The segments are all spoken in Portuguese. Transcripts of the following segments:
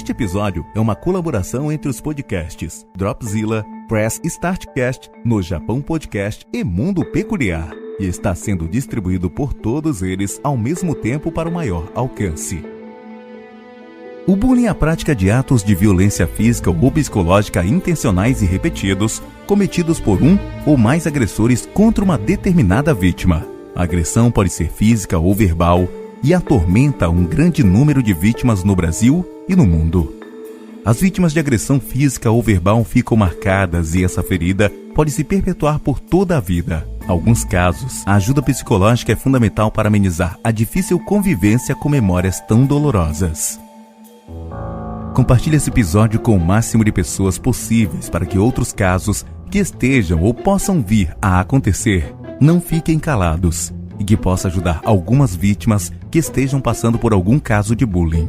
Este episódio é uma colaboração entre os podcasts Dropzilla, Press Startcast, No Japão Podcast e Mundo Peculiar, e está sendo distribuído por todos eles ao mesmo tempo para o maior alcance. O bullying é a prática de atos de violência física ou psicológica intencionais e repetidos, cometidos por um ou mais agressores contra uma determinada vítima. A agressão pode ser física ou verbal e atormenta um grande número de vítimas no Brasil e no mundo. As vítimas de agressão física ou verbal ficam marcadas e essa ferida pode se perpetuar por toda a vida. Em alguns casos, a ajuda psicológica é fundamental para amenizar a difícil convivência com memórias tão dolorosas. Compartilhe esse episódio com o máximo de pessoas possíveis para que outros casos que estejam ou possam vir a acontecer não fiquem calados e que possa ajudar algumas vítimas que estejam passando por algum caso de bullying.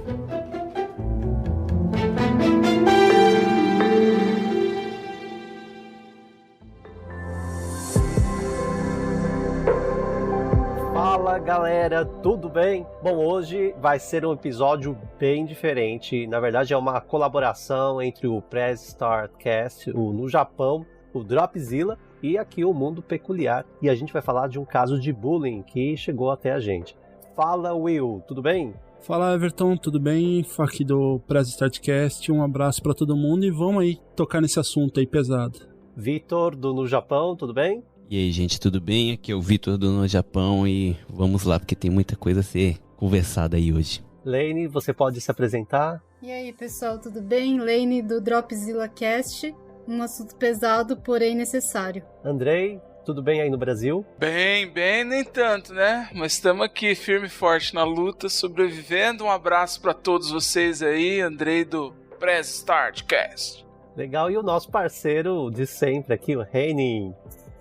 Fala galera, tudo bem? Bom, hoje vai ser um episódio bem diferente. Na verdade é uma colaboração entre o Press Startcast, o No Japão, o Dropzilla e aqui o Mundo Peculiar. E a gente vai falar de um caso de bullying que chegou até a gente. Fala Will, tudo bem? Fala Everton, tudo bem? Aqui do Press Startcast, um abraço pra todo mundo e vamos aí tocar nesse assunto aí pesado. Vitor do No Japão, tudo bem? E aí, gente, tudo bem? Aqui é o Vitor do No Japão e vamos lá, porque tem muita coisa a ser conversada aí hoje. Lane, você pode se apresentar? E aí, pessoal, tudo bem? Lane do Dropzilla Cast, um assunto pesado, porém necessário. Andrei, tudo bem aí no Brasil? Bem, nem tanto, né? Mas estamos aqui firme e forte na luta, sobrevivendo. Um abraço para todos vocês aí, Andrei do Press Startcast. Legal, e o nosso parceiro de sempre aqui, o Reni.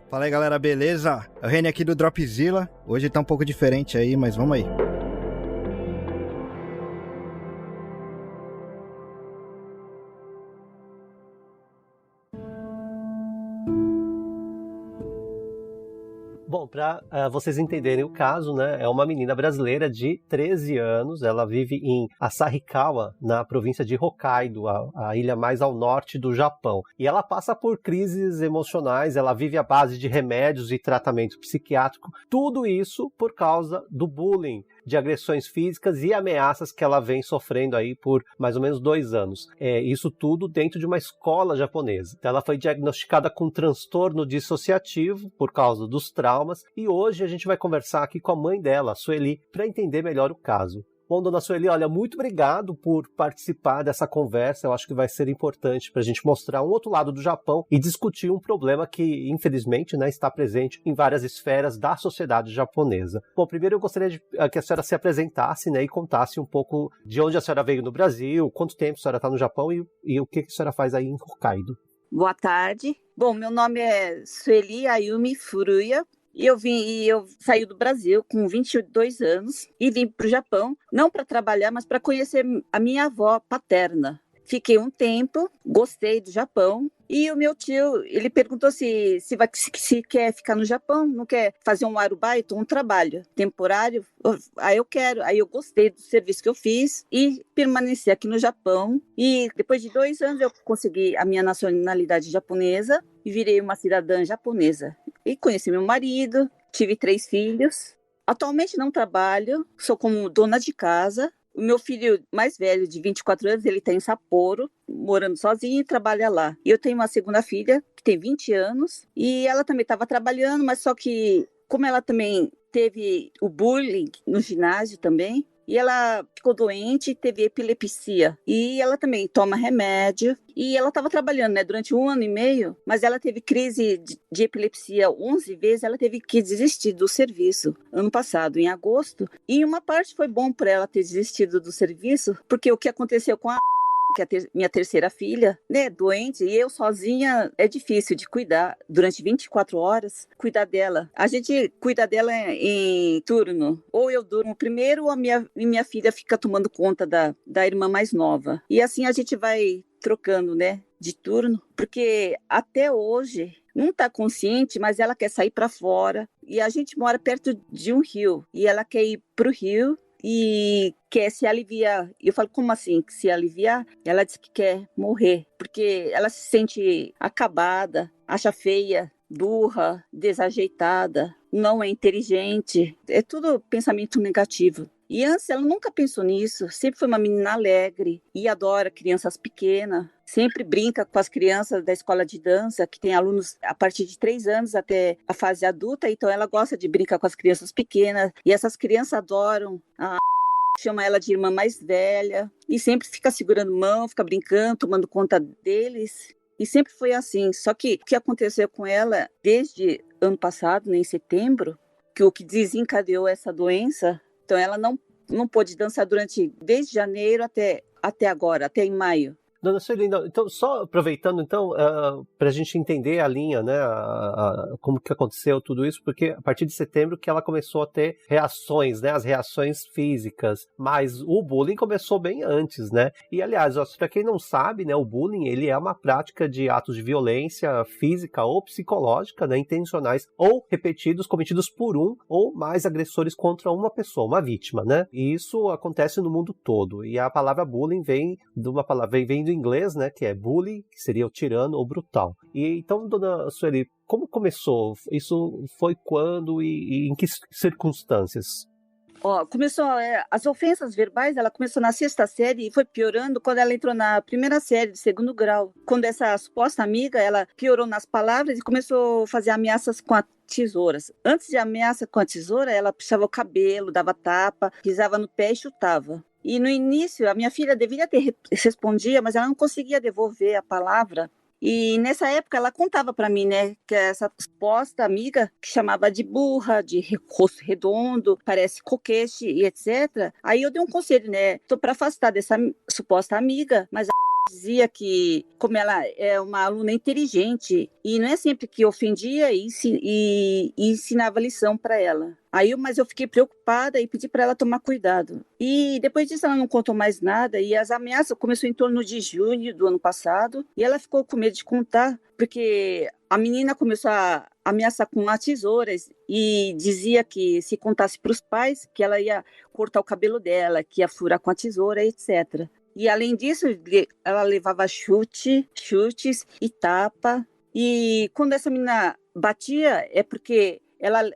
Fala aí galera, beleza? É o Reni aqui do Dropzilla. Hoje tá um pouco diferente aí, mas vamos aí. Bom, para vocês entenderem o caso, né, é uma menina brasileira de 13 anos, ela vive em Asahikawa, na província de Hokkaido, a ilha mais ao norte do Japão. E ela passa por crises emocionais, ela vive à base de remédios e tratamento psiquiátrico, tudo isso por causa do bullying, de agressões físicas e ameaças que ela vem sofrendo aí por mais ou menos 2 anos. Isso tudo dentro de uma escola japonesa. Então ela foi diagnosticada com transtorno dissociativo por causa dos traumas e hoje a gente vai conversar aqui com a mãe dela, a Sueli, para entender melhor o caso. Bom, dona Sueli, olha, muito obrigado por participar dessa conversa. Eu acho que vai ser importante para a gente mostrar um outro lado do Japão e discutir um problema que, infelizmente, né, está presente em várias esferas da sociedade japonesa. Bom, primeiro eu gostaria que a senhora se apresentasse, né, e contasse um pouco de onde a senhora veio no Brasil, quanto tempo a senhora está no Japão e o que a senhora faz aí em Hokkaido. Boa tarde. Bom, meu nome é Sueli Ayumi Furuya. Eu saí do Brasil com 22 anos e vim para o Japão, não para trabalhar, mas para conhecer a minha avó paterna. Fiquei um tempo, gostei do Japão e o meu tio, ele perguntou se quer ficar no Japão, não quer fazer um arubaito, um trabalho temporário. Aí eu quero, aí eu gostei do serviço que eu fiz e permaneci aqui no Japão. E depois de 2 anos eu consegui a minha nacionalidade japonesa e virei uma cidadã japonesa. E conheci meu marido, tive 3 filhos. Atualmente não trabalho, sou como dona de casa. O meu filho mais velho, de 24 anos, ele está em Sapporo, morando sozinho e trabalha lá. E eu tenho uma segunda filha, que tem 20 anos, e ela também estava trabalhando, mas só que, como ela também teve o bullying no ginásio também, e ela ficou doente e teve epilepsia. E ela também toma remédio. E ela estava trabalhando, né, durante 1 ano e meio, mas ela teve crise de epilepsia 11 vezes. Ela teve que desistir do serviço ano passado, em agosto. E uma parte foi bom para ela ter desistido do serviço, porque o que aconteceu com a que é minha terceira filha, né, doente, e eu sozinha é difícil de cuidar durante 24 horas, cuidar dela. A gente cuida dela em turno. Ou eu durmo primeiro, ou minha filha fica tomando conta da irmã mais nova. E assim a gente vai trocando, né, de turno, porque até hoje não está consciente, mas ela quer sair para fora. E a gente mora perto de um rio, e ela quer ir para o rio. e quer se aliviar. Eu falo, como assim, que se aliviar? Ela diz que quer morrer, porque ela se sente acabada, acha feia, burra, desajeitada, não é inteligente. É tudo pensamento negativo. E antes ela nunca pensou nisso, sempre foi uma menina alegre e adora crianças pequenas, sempre brinca com as crianças da escola de dança, que tem alunos a partir de 3 anos até a fase adulta, então ela gosta de brincar com as crianças pequenas, e essas crianças adoram, chama ela de irmã mais velha, e sempre fica segurando mão, fica brincando, tomando conta deles, e sempre foi assim. Só que o que aconteceu com ela desde ano passado, em setembro, que o que desencadeou essa doença, então ela não pôde dançar desde janeiro até agora, até em maio. Dona Sueli, então, só aproveitando, então, para a gente entender a linha, né, como que aconteceu tudo isso, porque a partir de setembro que ela começou a ter reações, né, as reações físicas, mas o bullying começou bem antes, né, e aliás, para quem não sabe, né, o bullying, ele é uma prática de atos de violência física ou psicológica, né, intencionais ou repetidos, cometidos por um ou mais agressores contra uma pessoa, uma vítima, né, e isso acontece no mundo todo, e a palavra bullying vem do inglês, né, que é bully, que seria o tirano ou brutal. E então, dona Sueli, como começou? Isso foi quando e em que circunstâncias? Começou as ofensas verbais, ela começou na 6ª série e foi piorando quando ela entrou na 1ª série de 2º grau. Quando essa suposta amiga, ela piorou nas palavras e começou a fazer ameaças com as tesouras. Antes de ameaça com a tesoura, ela puxava o cabelo, dava tapa, pisava no pé e chutava. E no início, a minha filha deveria ter respondido, mas ela não conseguia devolver a palavra. E nessa época ela contava para mim, né, que essa suposta amiga, que chamava de burra, de rosto redondo, parece coquete e etc. Aí eu dei um conselho, né, tô para afastar dessa suposta amiga, mas dizia que, como ela é uma aluna inteligente, e não é sempre que ofendia e ensinava lição para ela. Mas eu fiquei preocupada e pedi para ela tomar cuidado. E depois disso ela não contou mais nada, e as ameaças começaram em torno de junho do ano passado, e ela ficou com medo de contar, porque a menina começou a ameaçar com as tesouras e dizia que se contasse para os pais, que ela ia cortar o cabelo dela, que ia furar com a tesoura, etc. E além disso, ela levava chutes e tapa. E quando essa menina batia, é porque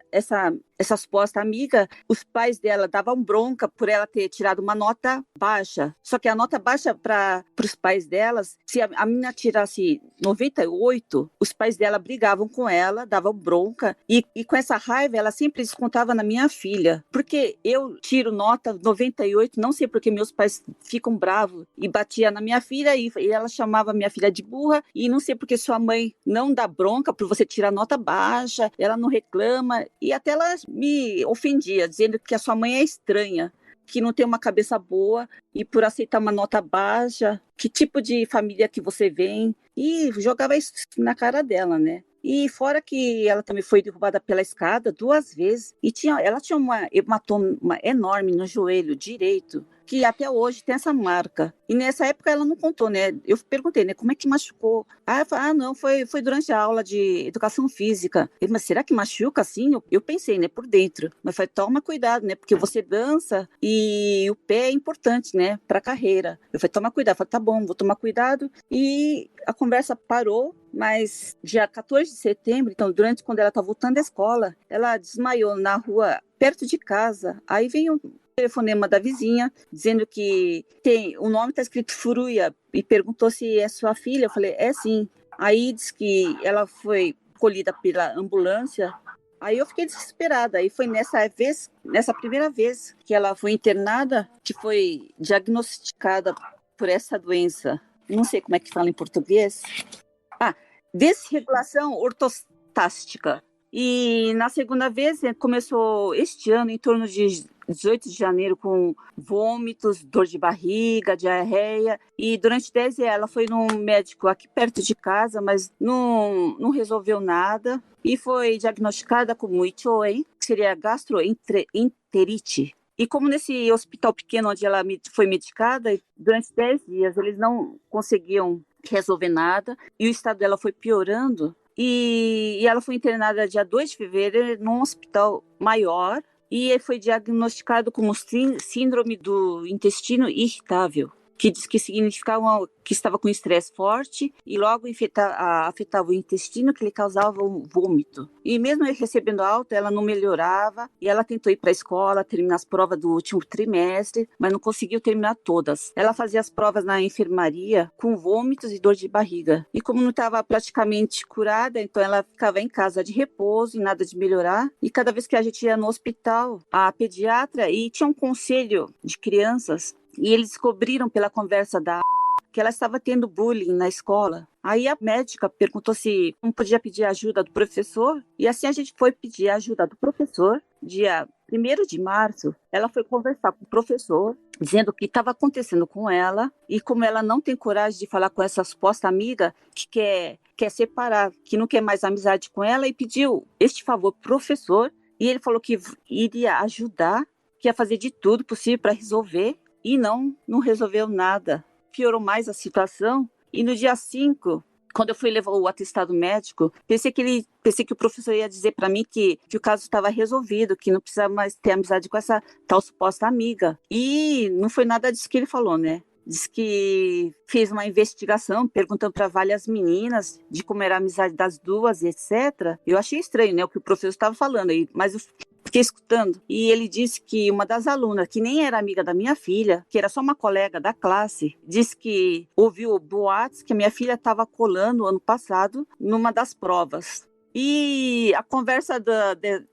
essa suposta amiga, os pais dela davam bronca por ela ter tirado uma nota baixa. Só que a nota baixa para os pais delas, se a menina tirasse 98, os pais dela brigavam com ela, davam bronca. E com essa raiva, ela sempre descontava na minha filha. Porque eu tiro nota 98, não sei porque meus pais ficam bravos, e batia na minha filha, e ela chamava minha filha de burra, e não sei porque sua mãe não dá bronca por você tirar nota baixa, ela não reclama, e até ela me ofendia, dizendo que a sua mãe é estranha, que não tem uma cabeça boa, e por aceitar uma nota baixa, que tipo de família que você vem, e jogava isso na cara dela, né? E fora que ela também foi derrubada pela escada 2 vezes, e ela tinha uma hematoma enorme no joelho direito, que até hoje tem essa marca. E nessa época ela não contou, né? Eu perguntei, né? Como é que machucou? Ela falou, não, foi durante a aula de educação física. Eu, mas será que machuca assim? Eu pensei, né? Por dentro. Mas falei, toma cuidado, né? Porque você dança e o pé é importante, né? Pra carreira. Eu falei, toma cuidado. Eu falei, tá bom, vou tomar cuidado. E a conversa parou, mas dia 14 de setembro, então quando ela tá voltando da escola, ela desmaiou na rua perto de casa. Aí veio telefonema da vizinha, dizendo que o nome está escrito Furuya, e perguntou se é sua filha. Eu falei, é sim. Aí disse que ela foi colhida pela ambulância. Aí eu fiquei desesperada. Aí foi nessa primeira vez que ela foi internada, que foi diagnosticada por essa doença. Não sei como é que fala em português. Desregulação ortostástica. E na segunda vez, começou este ano, em torno de 18 de janeiro, com vômitos, dor de barriga, diarreia. E durante 10 dias ela foi num médico aqui perto de casa, mas não resolveu nada. E foi diagnosticada com Ichoen, que seria gastroenterite. E como nesse hospital pequeno onde ela foi medicada, durante 10 dias eles não conseguiam resolver nada. E o estado dela foi piorando. E ela foi internada dia 2 de fevereiro num hospital maior, e ele foi diagnosticado como síndrome do intestino irritável, que diz que significava que estava com estresse forte e logo afetava o intestino, que lhe causava um vômito. E mesmo ele recebendo alta, ela não melhorava e ela tentou ir para a escola, terminar as provas do último trimestre, mas não conseguiu terminar todas. Ela fazia as provas na enfermaria com vômitos e dor de barriga. E como não estava praticamente curada, então ela ficava em casa de repouso e nada de melhorar. E cada vez que a gente ia no hospital, a pediatra, e tinha um conselho de crianças, e eles descobriram pela conversa que ela estava tendo bullying na escola. Aí a médica perguntou se não podia pedir ajuda do professor, e assim a gente foi pedir ajuda do professor. Dia 1º de março, ela foi conversar com o professor, dizendo o que estava acontecendo com ela, e como ela não tem coragem de falar com essa suposta amiga que quer separar, que não quer mais amizade com ela, e pediu este favor pro professor, e ele falou que iria ajudar, que ia fazer de tudo possível para resolver, e não resolveu nada. Piorou mais a situação. E no dia 5, quando eu fui levar o atestado médico, pensei que o professor ia dizer para mim que o caso estava resolvido, que não precisava mais ter amizade com essa tal suposta amiga. E não foi nada disso que ele falou, né? Diz que fez uma investigação, perguntando para várias meninas de como era a amizade das duas, etc. Eu achei estranho, né, o que o professor estava falando aí, mas eu fiquei escutando. E ele disse que uma das alunas, que nem era amiga da minha filha, que era só uma colega da classe, disse que ouviu boatos que a minha filha estava colando ano passado numa das provas. E a conversa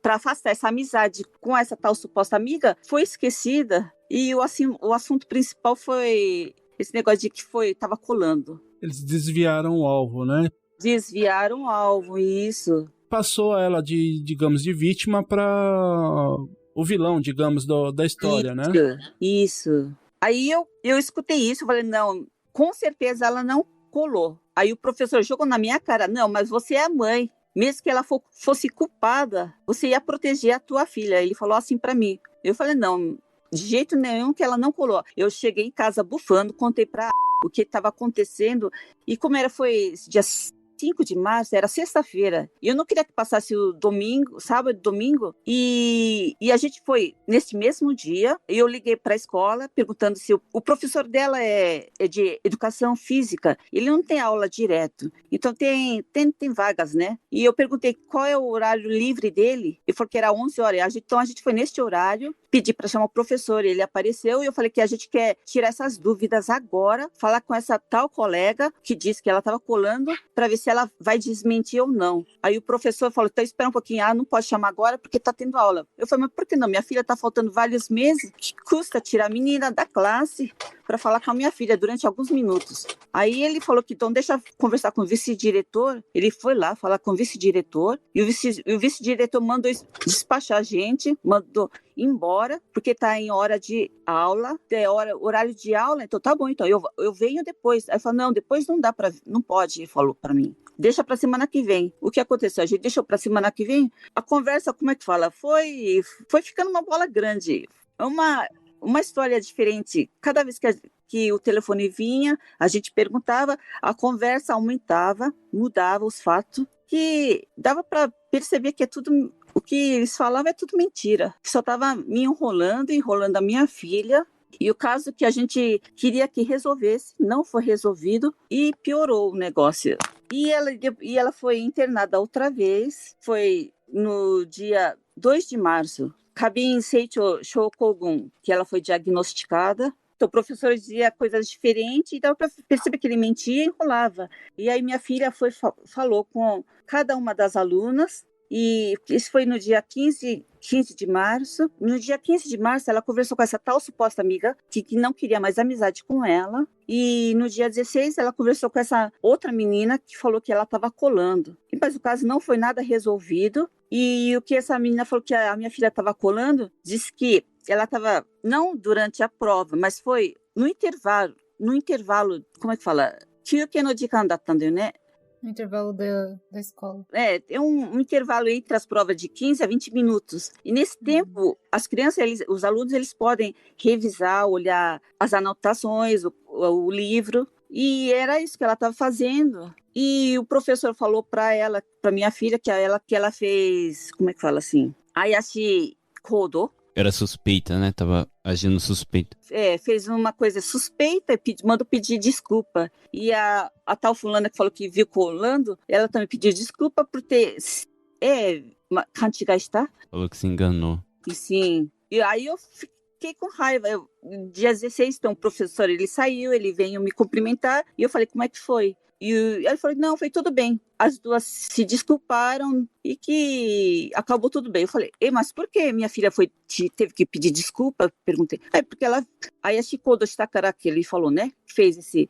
para afastar essa amizade com essa tal suposta amiga foi esquecida. E o assunto principal foi esse negócio de que estava colando. Eles desviaram o alvo, né? Desviaram o alvo, isso. Passou ela digamos, de vítima para o vilão, digamos, da história, isso, né? Isso. Aí eu escutei isso, falei, não, com certeza ela não colou. Aí o professor jogou na minha cara, não, mas você é a mãe. Mesmo que ela fosse culpada, você ia proteger a tua filha. Ele falou assim para mim. Eu falei, não, de jeito nenhum que ela não colou. Eu cheguei em casa bufando, contei para o que estava acontecendo. E como foi dia 5 de março, era sexta-feira. E eu não queria que passasse o domingo, sábado e domingo. E a gente foi nesse mesmo dia. Eu liguei para a escola perguntando se o professor dela é de educação física. Ele não tem aula direto. Então tem vagas, né? E eu perguntei qual é o horário livre dele. Ele falou que era 11 horas. Então a gente foi neste horário, pedi para chamar o professor. Ele apareceu e eu falei que a gente quer tirar essas dúvidas agora, falar com essa tal colega que disse que ela estava colando, para ver se ela vai desmentir ou não. Aí o professor falou, então espera um pouquinho, não pode chamar agora porque está tendo aula. Eu falei, mas por que não? Minha filha está faltando vários meses, que custa tirar a menina da classe para falar com a minha filha durante alguns minutos. Aí ele falou que então deixa eu conversar com o vice-diretor. Ele foi lá falar com o vice-diretor e o vice-diretor mandou despachar a gente, mandou embora, porque está em hora de aula, horário de aula, então tá bom, então eu venho depois. Aí ele falou, não, depois não pode, ele falou para mim. Deixa para semana que vem. O que aconteceu? A gente deixou para semana que vem. A conversa, como é que fala? Foi ficando uma bola grande. Uma história diferente. Cada vez que o telefone vinha, a gente perguntava, a conversa aumentava, mudava os fatos, que dava para perceber que o que eles falavam é tudo mentira. Só estava me enrolando a minha filha. E o caso que a gente queria que resolvesse não foi resolvido e piorou o negócio. E ela foi internada outra vez, foi no dia 2 de março. Kabin Seicho Shokogun, que ela foi diagnosticada. Então, o professor dizia coisas diferentes e dava para perceber que ele mentia e enrolava. E aí minha filha falou com cada uma das alunas. E isso foi no dia 15 de março. No dia 15 de março, ela conversou com essa tal suposta amiga que não queria mais amizade com ela. E no dia 16, ela conversou com essa outra menina que falou que ela estava colando. Mas o caso não foi nada resolvido. E o que essa menina falou que a minha filha estava colando, disse que ela estava, não durante a prova, mas foi no intervalo, como é que fala? Né? No intervalo da escola. Tem um intervalo entre as provas de 15 a 20 minutos. E nesse tempo, as crianças, os alunos, eles podem revisar, olhar as anotações, o livro. E era isso que ela estava fazendo. E o professor falou para minha filha, que ela fez, como é que fala assim? Ayashi kodo. Era suspeita, né? Tava agindo suspeita. Fez uma coisa suspeita e mandou pedir desculpa. E a tal fulana que falou que viu colando, ela também pediu desculpa por ter... kanchigai, Falou que se enganou. E sim. E aí eu fiquei com raiva. Dia 16, então o professor, ele saiu, ele veio me cumprimentar. E eu falei, como é que foi? E ele falou, não, foi tudo bem. As duas se desculparam e que acabou tudo bem. Eu falei, mas por que minha filha teve que pedir desculpa? Perguntei. Porque ela... Aí a Shikodo Shitakara, que ele falou, né? Fez esse...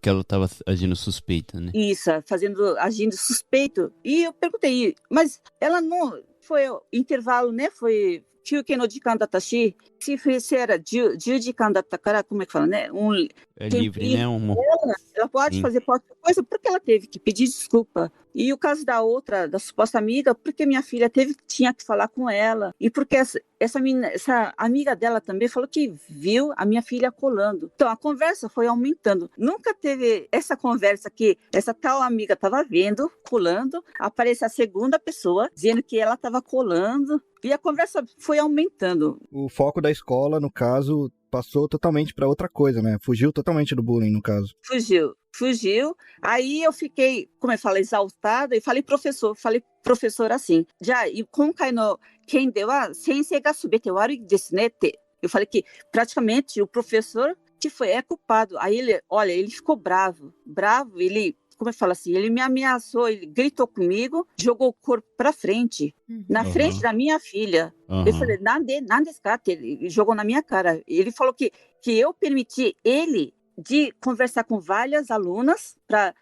Que ela tava agindo suspeita, né? Isso, agindo suspeito. E eu perguntei, mas ela não... Foi intervalo, né? Foi... Kyuken no jikan datashi, se era 10 jikan datakara, como é que fala, né? É livre, né? Ela pode fazer qualquer coisa porque ela teve que pedir desculpa. E o caso da suposta amiga, porque minha filha tinha que falar com ela. E porque essa amiga dela também falou que viu a minha filha colando. Então a conversa foi aumentando. Nunca teve essa conversa que essa tal amiga estava vendo, colando, aparece a segunda pessoa dizendo que ela estava colando. E a conversa foi aumentando. O foco da escola, no caso, passou totalmente para outra coisa, né? Fugiu totalmente do bullying, no caso. Fugiu. Aí eu fiquei, como eu falo, exaltada e falei professor assim. Já, e konkai no ken de wa sensei ga subete warui desu ne te. Eu falei que praticamente o professor que é culpado. Aí ele ficou bravo, ele... Como eu falo assim, ele me ameaçou, ele gritou comigo, jogou o corpo pra frente, na frente da minha filha. Eu falei, nande ele jogou na minha cara. Ele falou que eu permiti ele de conversar com várias alunas para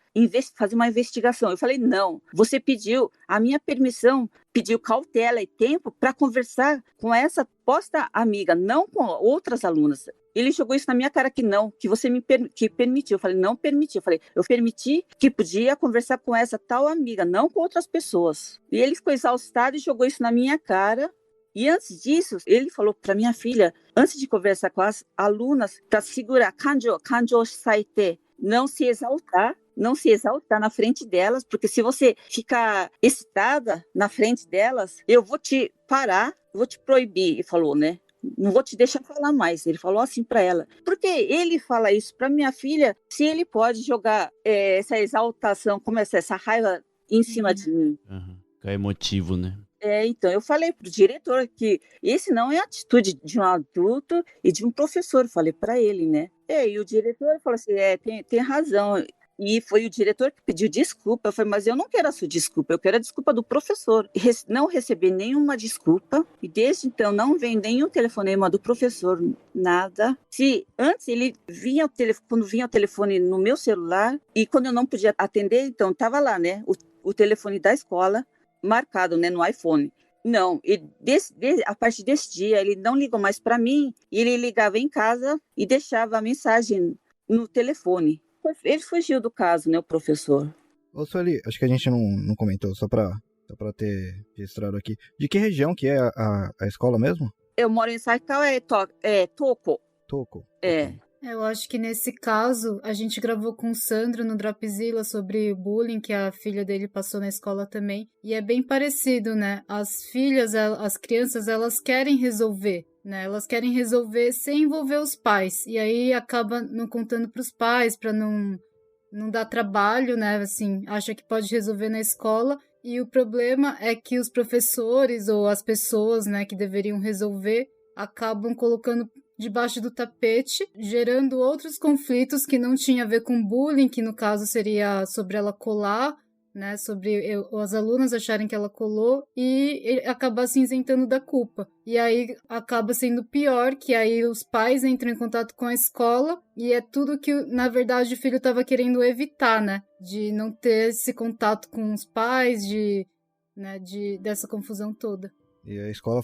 fazer uma investigação. Eu falei, não, você pediu a minha permissão, pediu cautela e tempo para conversar com essa posta amiga, não com outras alunas. Ele jogou isso na minha cara que não, que você que permitiu. Eu falei, não permiti. Eu permiti que podia conversar com essa tal amiga, não com outras pessoas. E ele ficou exaustado e jogou isso na minha cara. E antes disso, ele falou para minha filha, antes de conversar com as alunas, para segurar, kanjo saite, não se exaltar na frente delas, porque se você ficar excitada na frente delas, eu vou te parar, vou te proibir, ele falou, né? Não vou te deixar falar mais. Ele falou assim para ela. Porque ele fala isso para minha filha, se ele pode jogar essa exaltação, como essa raiva em cima de mim. É emotivo, né? Então, eu falei pro diretor que esse não é a atitude de um adulto e de um professor. Falei para ele, né? E o diretor falou assim, tem razão. E foi o diretor que pediu desculpa. Eu falei, mas eu não quero a sua desculpa, eu quero a desculpa do professor. Não recebi nenhuma desculpa. E desde então não vem nenhum telefonema do professor, nada. Se antes ele vinha quando vinha o telefone no meu celular, e quando eu não podia atender, então estava lá, né? O telefone da escola marcado, né, no iPhone. Não, a partir desse dia ele não ligou mais para mim. Ele ligava em casa e deixava a mensagem no telefone. Ele fugiu do caso, né, o professor. Ô, Sueli, acho que a gente não comentou, só pra ter registrado aqui. De que região que é a escola mesmo? Eu moro em Saikawa, Toko. Toko. Eu acho que nesse caso, a gente gravou com o Sandro no Dropzilla sobre o bullying que a filha dele passou na escola também. E é bem parecido, né? As crianças, elas querem resolver, né? Elas querem resolver sem envolver os pais. E aí acaba não contando pros pais, pra não dar trabalho, né? Assim, acha que pode resolver na escola. E o problema é que os professores ou as pessoas, né, que deveriam resolver, acabam colocando debaixo do tapete, gerando outros conflitos que não tinham a ver com bullying, que no caso seria sobre ela colar, né, sobre as alunas acharem que ela colou e acabar se isentando da culpa. E aí acaba sendo pior, que aí os pais entram em contato com a escola e é tudo que, na verdade, o filho estava querendo evitar, né, de não ter esse contato com os pais, dessa confusão toda. E a escola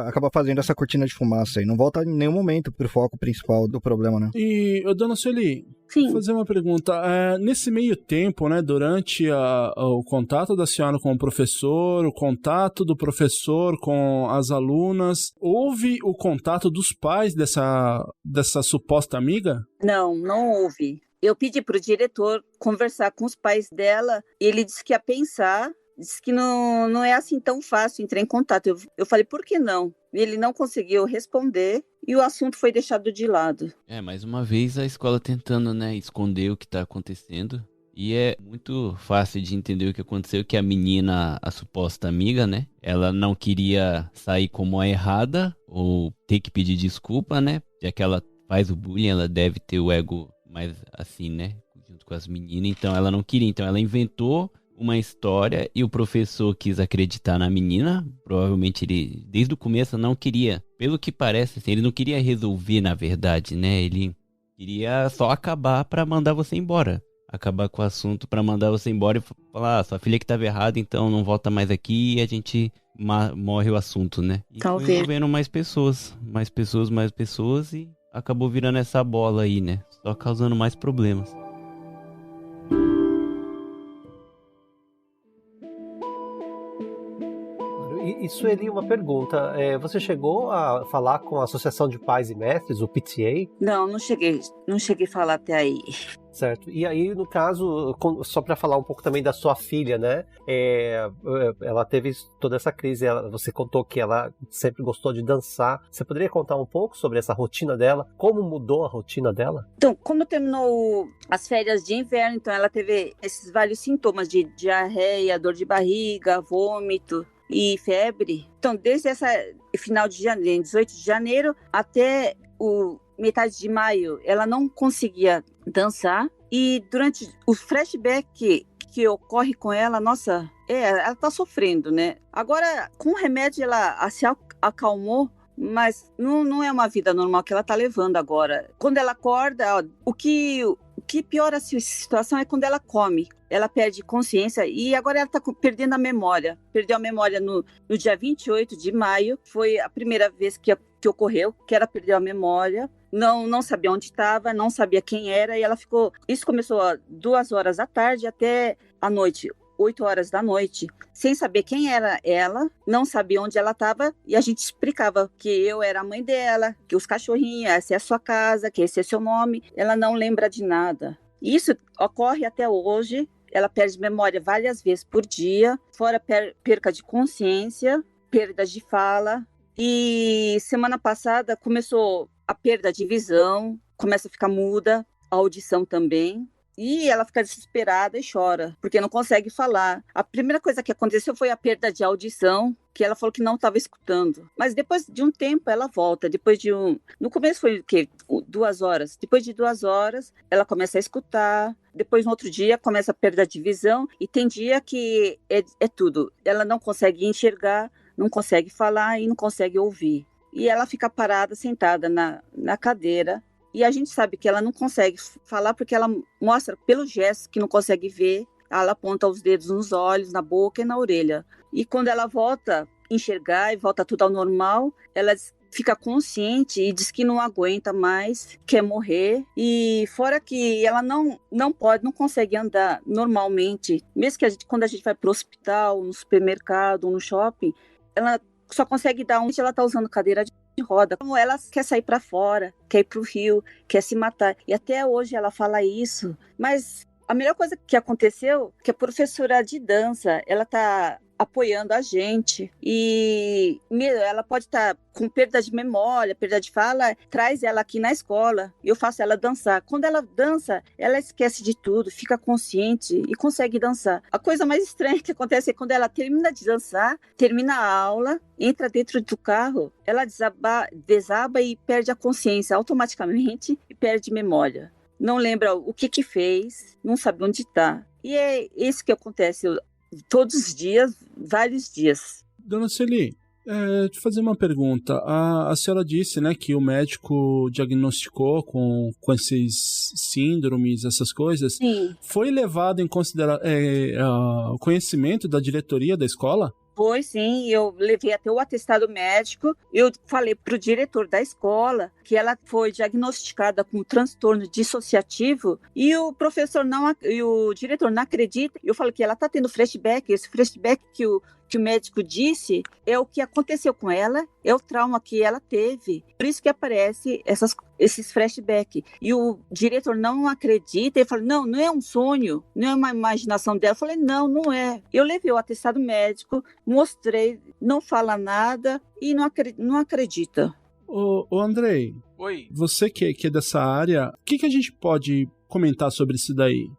acaba fazendo essa cortina de fumaça e não volta em nenhum momento pro foco principal do problema, né? E, dona Sueli, vou fazer uma pergunta. Nesse meio tempo, né, durante o contato da senhora com o professor, o contato do professor com as alunas, houve o contato dos pais dessa suposta amiga? Não houve. Eu pedi pro diretor conversar com os pais dela e ele disse que ia pensar disse que não é assim tão fácil entrar em contato. Eu falei, por que não? Ele não conseguiu responder e o assunto foi deixado de lado. Mais uma vez a escola tentando, né, esconder o que tá acontecendo. E é muito fácil de entender o que aconteceu, que a menina, a suposta amiga, né, ela não queria sair como a errada ou ter que pedir desculpa, né, já que ela faz o bullying, ela deve ter o ego mais assim, né, junto com as meninas, então ela não queria, então ela inventou uma história e o professor quis acreditar na menina, provavelmente ele, desde o começo, não queria, pelo que parece, assim, ele não queria resolver, na verdade, né, ele queria só acabar pra mandar você embora. Acabar com o assunto pra mandar você embora e falar, sua filha que tava errada, então não volta mais aqui e a gente morre o assunto, né? E foi envolvendo mais pessoas e acabou virando essa bola aí, né? Só causando mais problemas. E Sueli, uma pergunta. Você chegou a falar com a Associação de Pais e Mestres, o PTA? Não cheguei a falar até aí. Certo. E aí, no caso, só para falar um pouco também da sua filha, né? Ela teve toda essa crise, você contou que ela sempre gostou de dançar. Você poderia contar um pouco sobre essa rotina dela? Como mudou a rotina dela? Então, quando terminou as férias de inverno, então ela teve esses vários sintomas de diarreia, dor de barriga, vômito e febre. Então, desde essa final de janeiro, 18 de janeiro, até metade de maio, ela não conseguia dançar. E durante o flashback que ocorre com ela, nossa, ela tá sofrendo, né? Agora, com o remédio, ela se acalmou, mas não é uma vida normal que ela tá levando agora. Quando ela acorda, o que piora a situação é quando ela come. Ela perde consciência e agora ela está perdendo a memória. Perdeu a memória no dia 28 de maio. Foi a primeira vez que ocorreu, que ela perdeu a memória. Não sabia onde estava, não sabia quem era. E ela ficou... Isso começou às 2 horas da tarde até a noite, 8 horas da noite. Sem saber quem era ela, não sabia onde ela estava. E a gente explicava que eu era a mãe dela, que os cachorrinhos, essa é a sua casa, que esse é seu nome. Ela não lembra de nada. Isso ocorre até hoje. Ela perde memória várias vezes por dia, fora perca de consciência, perda de fala. E semana passada começou a perda de visão, começa a ficar muda, a audição também. E ela fica desesperada e chora, porque não consegue falar. A primeira coisa que aconteceu foi a perda de audição, que ela falou que não estava escutando. Mas depois de um tempo ela volta. No começo foi o quê? 2 horas. Depois de 2 horas, ela começa a escutar. Depois, no outro dia, começa a perda de visão. E tem dia que é tudo. Ela não consegue enxergar, não consegue falar e não consegue ouvir. E ela fica parada, sentada na cadeira. E a gente sabe que ela não consegue falar porque ela mostra pelo gesto que não consegue ver. Ela aponta os dedos nos olhos, na boca e na orelha. E quando ela volta a enxergar e volta tudo ao normal, ela fica consciente e diz que não aguenta mais, quer morrer. E fora que ela não consegue andar normalmente. Mesmo que quando a gente vai para o hospital, no supermercado, no shopping, ela só consegue dar ela está usando cadeira de roda. Como ela quer sair para fora, quer ir para o rio, quer se matar. E até hoje ela fala isso. Mas a melhor coisa que aconteceu é que a professora de dança, ela está apoiando a gente. E ela pode estar com perda de memória, perda de fala, traz ela aqui na escola e eu faço ela dançar. Quando ela dança, ela esquece de tudo, fica consciente e consegue dançar. A coisa mais estranha que acontece é quando ela termina de dançar, termina a aula, entra dentro do carro, ela desaba e perde a consciência automaticamente e perde memória. Não lembra o que fez, não sabe onde está. E é isso que acontece todos os dias, vários dias. Dona Sueli, te fazer uma pergunta. A senhora disse, né, que o médico diagnosticou com esses síndromes, essas coisas. Sim. Foi levado em consideração o conhecimento da diretoria da escola? Foi, sim. Eu levei até o atestado médico. Eu falei para o diretor da escola que ela foi diagnosticada com transtorno dissociativo e o professor e o diretor não acredita. Eu falo que ela está tendo flashback, esse flashback que que o médico disse é o que aconteceu com ela, é o trauma que ela teve. Por isso que aparece esses flashbacks. E o diretor não acredita, ele fala, não é um sonho, não é uma imaginação dela. Eu falei, não é. Eu levei o atestado médico, mostrei, não fala nada e não acredita. Ô Andrei, oi. Você que é dessa área, o que a gente pode comentar sobre isso daí?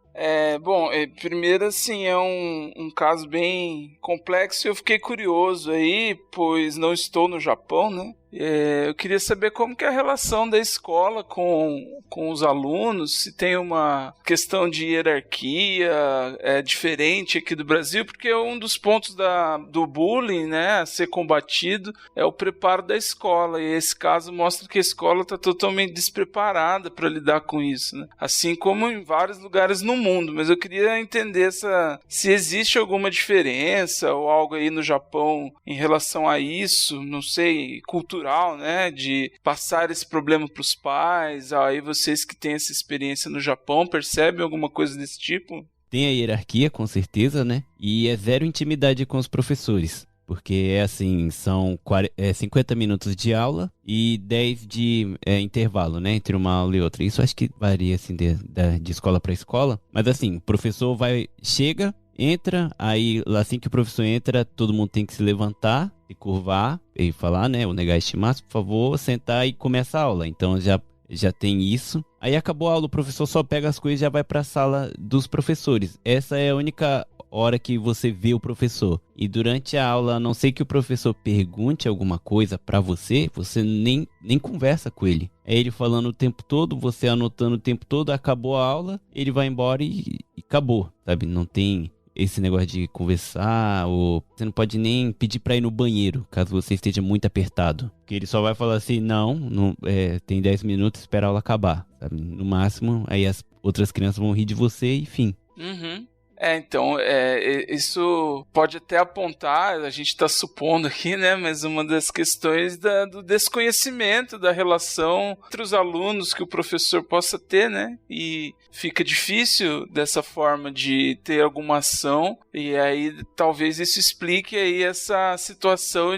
Primeiro, assim, é um caso bem complexo e eu fiquei curioso aí, pois não estou no Japão, né? Eu queria saber como que é a relação da escola com os alunos, se tem uma questão de hierarquia diferente aqui do Brasil, porque um dos pontos do bullying, né, a ser combatido é o preparo da escola, e esse caso mostra que a escola está totalmente despreparada para lidar com isso, né? Assim como em vários lugares no mundo, mas eu queria entender se existe alguma diferença ou algo aí no Japão em relação a isso, não sei, cultural, né, de passar esse problema para os pais. Aí vocês que têm essa experiência no Japão, percebem alguma coisa desse tipo? Tem a hierarquia, com certeza, né? E é zero intimidade com os professores. Porque é assim, são 50 minutos de aula e 10 de intervalo, né? Entre uma aula e outra. Isso acho que varia, assim, de escola para escola. Mas assim, o professor chega, entra, aí assim que o professor entra, todo mundo tem que se levantar, se curvar e falar, né? O negar estimaço, por favor, sentar e começa a aula. Então já tem isso. Aí acabou a aula, o professor só pega as coisas e já vai para a sala dos professores. Essa é a única hora que você vê o professor. E durante a aula, a não ser que o professor pergunte alguma coisa para você nem conversa com ele. É ele falando o tempo todo, você anotando o tempo todo, acabou a aula, ele vai embora e acabou, sabe? Não tem esse negócio de conversar, ou você não pode nem pedir pra ir no banheiro, caso você esteja muito apertado. Porque ele só vai falar assim, não tem 10 minutos, espera a aula acabar, sabe? No máximo, aí as outras crianças vão rir de você e fim. Uhum. Então, isso pode até apontar, a gente está supondo aqui, né, mas uma das questões do desconhecimento da relação entre os alunos que o professor possa ter, né, e fica difícil dessa forma de ter alguma ação, e aí talvez isso explique aí essa situação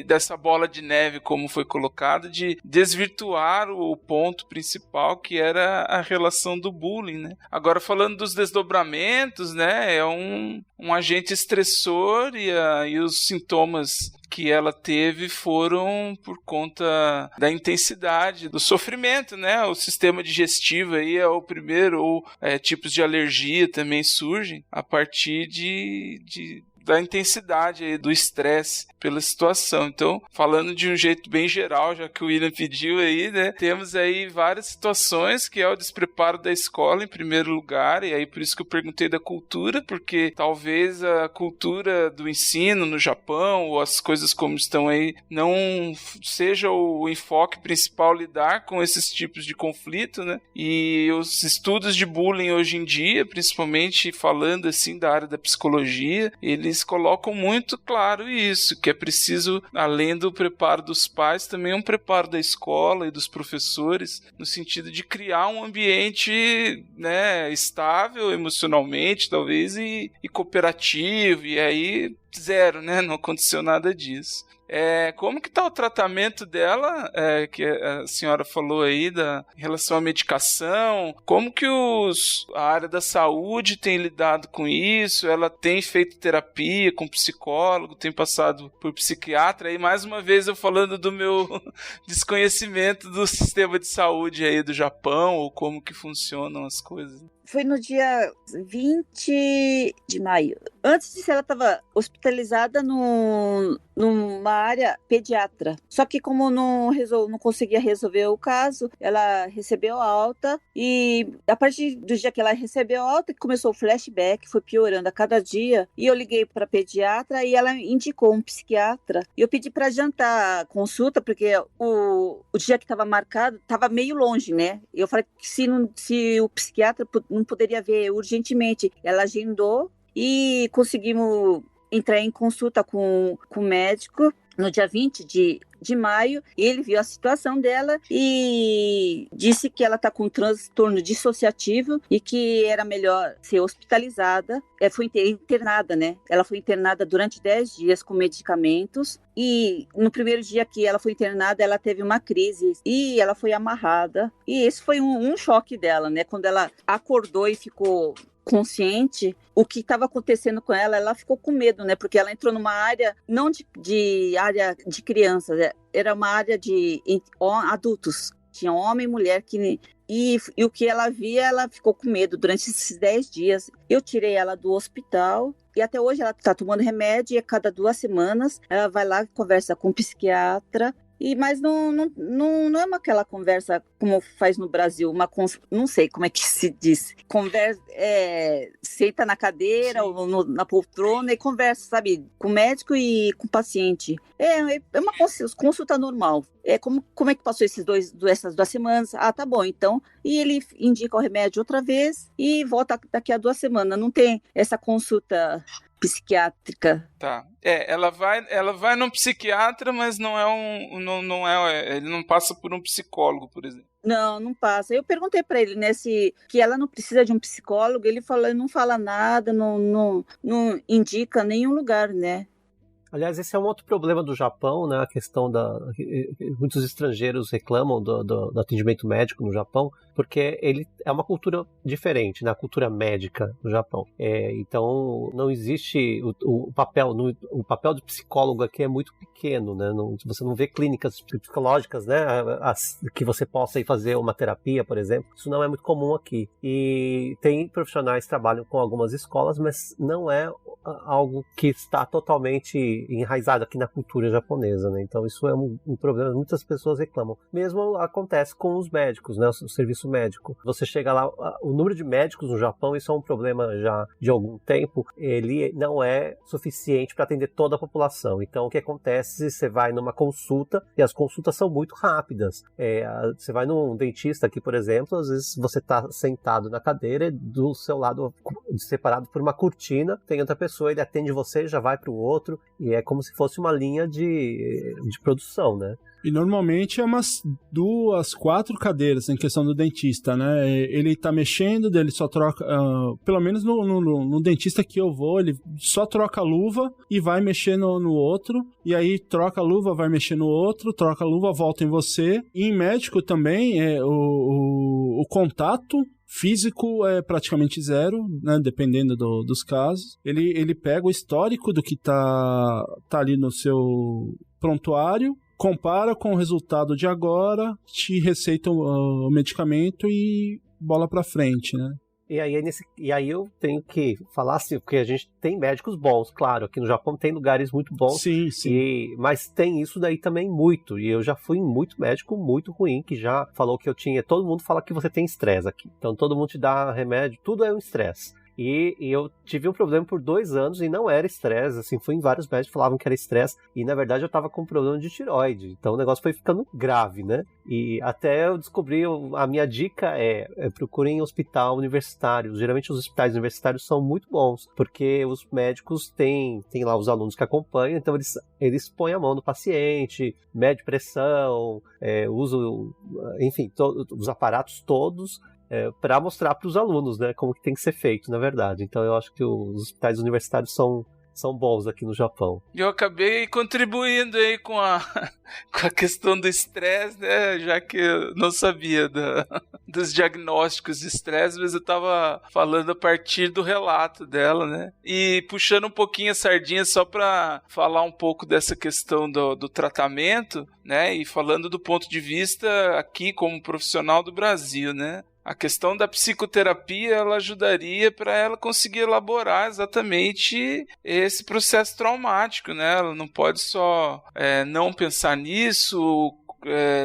dessa bola de neve, como foi colocado, de desvirtuar o ponto principal, que era a relação do bullying, né. Agora, falando dos desdobramentos, né, é um agente estressor e os sintomas que ela teve foram por conta da intensidade do sofrimento, né? O sistema digestivo aí é o primeiro, ou tipos de alergia também surgem a partir da intensidade aí, do estresse pela situação. Então, falando de um jeito bem geral, já que o William pediu aí, né, temos aí várias situações que é o despreparo da escola em primeiro lugar, e aí por isso que eu perguntei da cultura, porque talvez a cultura do ensino no Japão, ou as coisas como estão aí, não seja o enfoque principal lidar com esses tipos de conflito, né, e os estudos de bullying hoje em dia, principalmente falando assim da área da psicologia, eles colocam muito claro isso, que é preciso, além do preparo dos pais, também um preparo da escola e dos professores, no sentido de criar um ambiente, né, estável emocionalmente, talvez, e cooperativo, e aí zero, né, não aconteceu nada disso. Como que está o tratamento dela, que a senhora falou aí, em relação à medicação? Como que a área da saúde tem lidado com isso? Ela tem feito terapia com psicólogo, tem passado por psiquiatra? E mais uma vez eu falando do meu desconhecimento do sistema de saúde aí do Japão, ou como que funcionam as coisas. Foi no dia 20 de maio. Antes disso, ela estava hospitalizada numa área pediatra. Só que como não conseguia resolver o caso, ela recebeu alta, e a partir do dia que ela recebeu alta, começou o flashback, foi piorando a cada dia, e eu liguei para a pediatra e ela indicou um psiquiatra. E eu pedi para adiantar a consulta, porque o dia que estava marcado estava meio longe, né? E eu falei que se o psiquiatra não poderia ver urgentemente. Ela agendou e conseguimos entrar em consulta com o médico, no dia 20 de maio, ele viu a situação dela e disse que ela está com um transtorno dissociativo e que era melhor ser hospitalizada. Foi internada, né? Ela foi internada durante 10 dias com medicamentos e no primeiro dia que ela foi internada, ela teve uma crise e ela foi amarrada. E esse foi um choque dela, né? Quando ela acordou e ficou consciente, o que estava acontecendo com ela, ela ficou com medo, né? Porque ela entrou numa área, não de área de crianças, era uma área de adultos. Tinha homem e mulher e o que ela via, ela ficou com medo durante esses 10 dias. Eu tirei ela do hospital e até hoje ela está tomando remédio e a cada 2 semanas ela vai lá e conversa com um psiquiatra. Mas não é aquela conversa como faz no Brasil, não sei como é que se diz, senta na cadeira ou na poltrona e conversa, sabe, com o médico e com o paciente. É uma consulta normal. Como é que passou essas 2 semanas? Ah, tá bom, então. E ele indica o remédio outra vez e volta daqui a 2 semanas. Não tem essa consulta psiquiátrica. Tá. Ela vai num psiquiatra, mas ele não passa por um psicólogo, por exemplo. Não passa. Eu perguntei para ele, né, que ela não precisa de um psicólogo. Ele falou, ele não fala nada, não indica nenhum lugar, né? Aliás, esse é um outro problema do Japão, né? A questão muitos estrangeiros reclamam do atendimento médico no Japão, porque ele é uma cultura diferente, né? A cultura médica no Japão. Então, não existe o papel do psicólogo aqui é muito pequeno, né? Você não vê clínicas psicológicas, né? Que você possa ir fazer uma terapia, por exemplo. Isso não é muito comum aqui. E tem profissionais que trabalham com algumas escolas, mas não é algo que está totalmente enraizado aqui na cultura japonesa, né? Então isso é um problema, muitas pessoas reclamam. Mesmo acontece com os médicos, né? O serviço médico. Você chega lá, o número de médicos no Japão, isso é um problema já de algum tempo, ele não é suficiente para atender toda a população. Então o que acontece, você vai numa consulta, e as consultas são muito rápidas. Você vai num dentista aqui, por exemplo, às vezes você está sentado na cadeira e do seu lado, separado por uma cortina, tem outra pessoa, ele atende você, já vai para o outro, e é como se fosse uma linha de produção, né? E normalmente é umas 2, 4 cadeiras em questão do dentista, né? Ele tá mexendo, ele só troca... pelo menos no dentista que eu vou, ele só troca a luva e vai mexer no outro. E aí troca a luva, vai mexer no outro, troca a luva, volta em você. E em médico também, o contato físico é praticamente zero, né, dependendo dos casos. Ele pega o histórico do que tá ali no seu prontuário, compara com o resultado de agora, te receita o medicamento e bola pra frente, né? E aí eu tenho que falar assim, porque a gente tem médicos bons, claro, aqui no Japão tem lugares muito bons. Sim. Mas tem isso daí também muito, e eu já fui em muito médico muito ruim, que já falou que eu tinha, todo mundo fala que você tem estresse aqui, então todo mundo te dá remédio, tudo é um estresse. E eu tive um problema por 2 anos e não era estresse, assim, fui em vários médicos que falavam que era estresse e na verdade eu tava com um problema de tireoide, então o negócio foi ficando grave, né? E até eu descobri, a minha dica procurem em hospital universitário. Geralmente os hospitais universitários são muito bons, porque os médicos têm lá os alunos que acompanham, então eles põem a mão no paciente, mede pressão, usam, enfim, os aparatos todos, para mostrar para os alunos, né, como que tem que ser feito, na verdade. Então eu acho que os hospitais universitários são bons aqui no Japão. Eu acabei contribuindo aí com a questão do estresse, né, já que eu não sabia dos diagnósticos de estresse, mas eu estava falando a partir do relato dela, né, e puxando um pouquinho a sardinha só para falar um pouco dessa questão do tratamento, né, e falando do ponto de vista aqui como profissional do Brasil, né. A questão da psicoterapia, ela ajudaria para ela conseguir elaborar exatamente esse processo traumático, né? Ela não pode só não pensar nisso,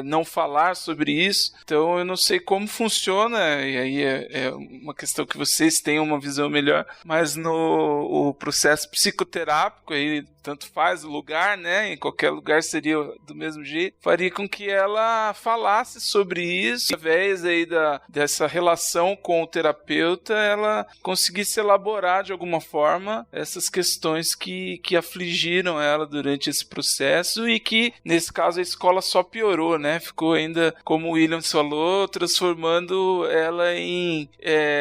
não falar sobre isso. Então eu não sei como funciona, e aí é uma questão que vocês tenham uma visão melhor, mas o processo psicoterápico, aí tanto faz o lugar, né? Em qualquer lugar seria do mesmo jeito. Faria com que ela falasse sobre isso, através aí dessa relação com o terapeuta, ela conseguisse elaborar de alguma forma essas questões que afligiram ela durante esse processo e que, nesse caso, a escola só piorou, né? Ficou ainda, como o Williams falou, transformando ela em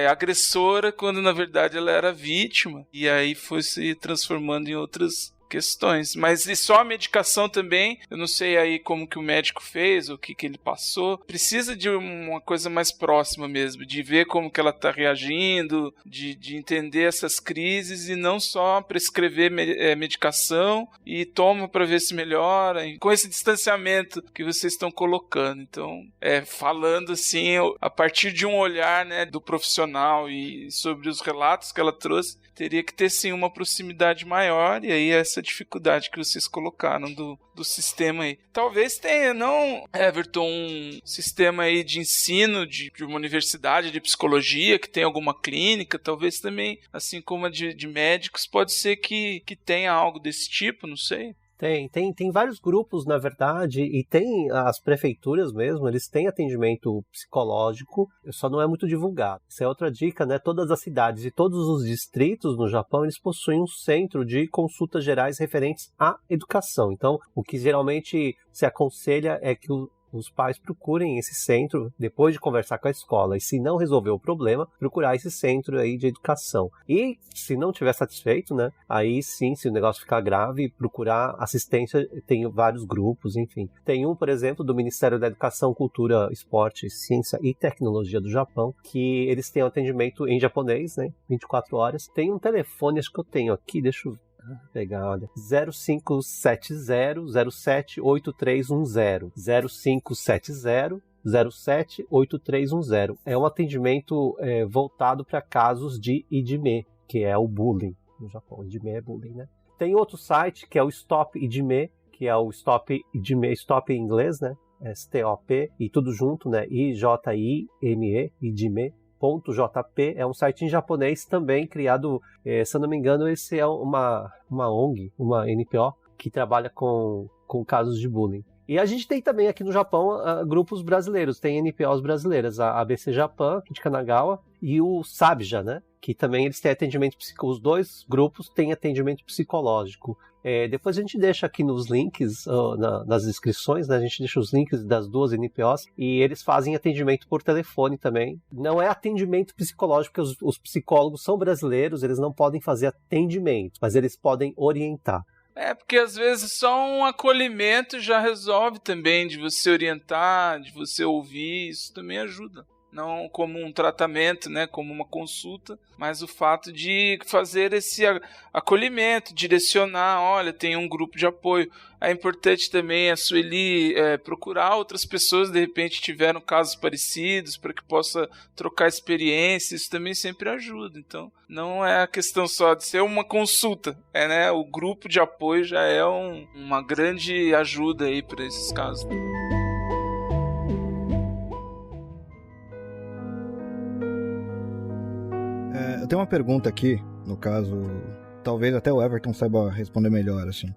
agressora, quando na verdade ela era vítima, e aí foi se transformando em outras questões. Mas e só a medicação também, eu não sei aí como que o médico fez, o que ele passou. Precisa de uma coisa mais próxima mesmo, de ver como que ela está reagindo, de entender essas crises e não só prescrever medicação e toma para ver se melhora, com esse distanciamento que vocês estão colocando. Então, falando assim, a partir de um olhar, né, do profissional e sobre os relatos que ela trouxe, teria que ter sim uma proximidade maior, e aí essa dificuldade que vocês colocaram do sistema aí. Talvez tenha, não, Everton, um sistema aí de ensino de uma universidade de psicologia que tem alguma clínica, talvez também, assim como a de médicos, pode ser que tenha algo desse tipo, não sei. Tem vários grupos, na verdade, e tem as prefeituras mesmo, eles têm atendimento psicológico, só não é muito divulgado. Essa é outra dica, né? Todas as cidades e todos os distritos no Japão, eles possuem um centro de consultas gerais referentes à educação. Então, o que geralmente se aconselha é que os pais procurem esse centro depois de conversar com a escola, e se não resolver o problema, procurar esse centro aí de educação. E se não tiver satisfeito, né, aí sim, se o negócio ficar grave, procurar assistência. Tem vários grupos, enfim. Tem um, por exemplo, do Ministério da Educação, Cultura, Esporte, Ciência e Tecnologia do Japão, que eles têm um atendimento em japonês, né, 24 horas. Tem um telefone, acho que eu tenho aqui, deixa eu pegar, olha, 0570-078310, 0570-078310. É um atendimento voltado para casos de IDME, que é o bullying no Japão. IDME é bullying, né? Tem outro site que é o Stop IDME, que é o Stop IDME, Stop em inglês, né? STOP, e tudo junto, né? IJIME, IDME. .jp, é um site em japonês também criado, se eu não me engano, esse é uma ONG, uma NPO, que trabalha com casos de bullying. E a gente tem também aqui no Japão grupos brasileiros, tem NPOs brasileiras, a ABC Japan, de Kanagawa, e o Sabja, né? Que também eles têm atendimento psicológico. Os dois grupos têm atendimento psicológico. Depois a gente deixa aqui nos links, nas descrições, né? A gente deixa os links das duas NPOs, e eles fazem atendimento por telefone também. Não é atendimento psicológico, porque os psicólogos são brasileiros, eles não podem fazer atendimento, mas eles podem orientar. Porque às vezes só um acolhimento já resolve também, de você orientar, de você ouvir, isso também ajuda. Não como um tratamento, né, como uma consulta, mas o fato de fazer esse acolhimento, direcionar, olha, tem um grupo de apoio. É importante também a Sueli procurar outras pessoas, de repente tiveram casos parecidos, para que possa trocar experiência, isso também sempre ajuda. Então, não é a questão só de ser uma consulta, né? O grupo de apoio já é uma grande ajuda aí para esses casos. Eu tenho uma pergunta aqui, no caso, talvez até o Everton saiba responder melhor, assim.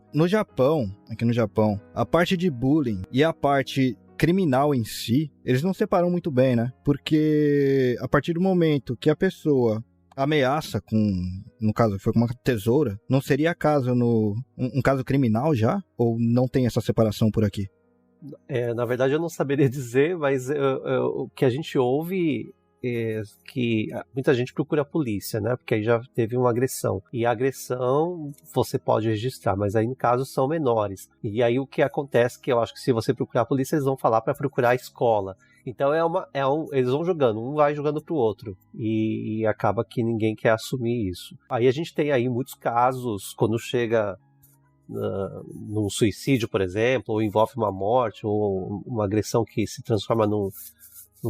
Aqui no Japão, a parte de bullying e a parte criminal em si, eles não separam muito bem, né? Porque a partir do momento que a pessoa ameaça no caso, foi com uma tesoura, não seria um caso criminal já? Ou não tem essa separação por aqui? Na verdade, eu não saberia dizer, mas o que a gente ouve que muita gente procura a polícia, né? Porque aí já teve uma agressão. E a agressão você pode registrar, mas aí no caso são menores. E aí o que acontece, que eu acho que se você procurar a polícia, eles vão falar para procurar a escola. Então eles vão jogando, um vai jogando pro outro. E acaba que ninguém quer assumir isso. Aí a gente tem aí muitos casos, quando chega num suicídio, por exemplo, ou envolve uma morte, ou uma agressão que se transforma num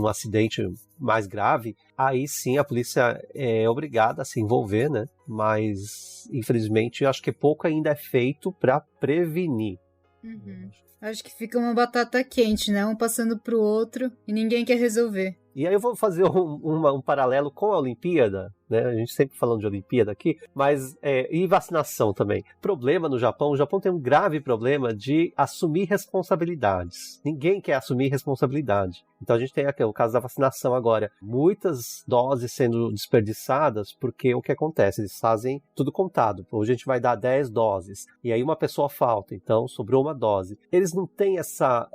acidente mais grave, aí sim a polícia é obrigada a se envolver, né? Mas, infelizmente, eu acho que pouco ainda é feito para prevenir. Uhum. Acho que fica uma batata quente, né? Um passando pro outro e ninguém quer resolver. E aí eu vou fazer um paralelo com a Olimpíada, né? A gente sempre falando de Olimpíada aqui, mas e vacinação também. Problema no Japão, o Japão tem um grave problema de assumir responsabilidades. Ninguém quer assumir responsabilidade. Então a gente tem aqui o caso da vacinação agora. Muitas doses sendo desperdiçadas porque o que acontece? Eles fazem tudo contado. Hoje a gente vai dar 10 doses e aí uma pessoa falta, então sobrou uma dose. Eles não têm essa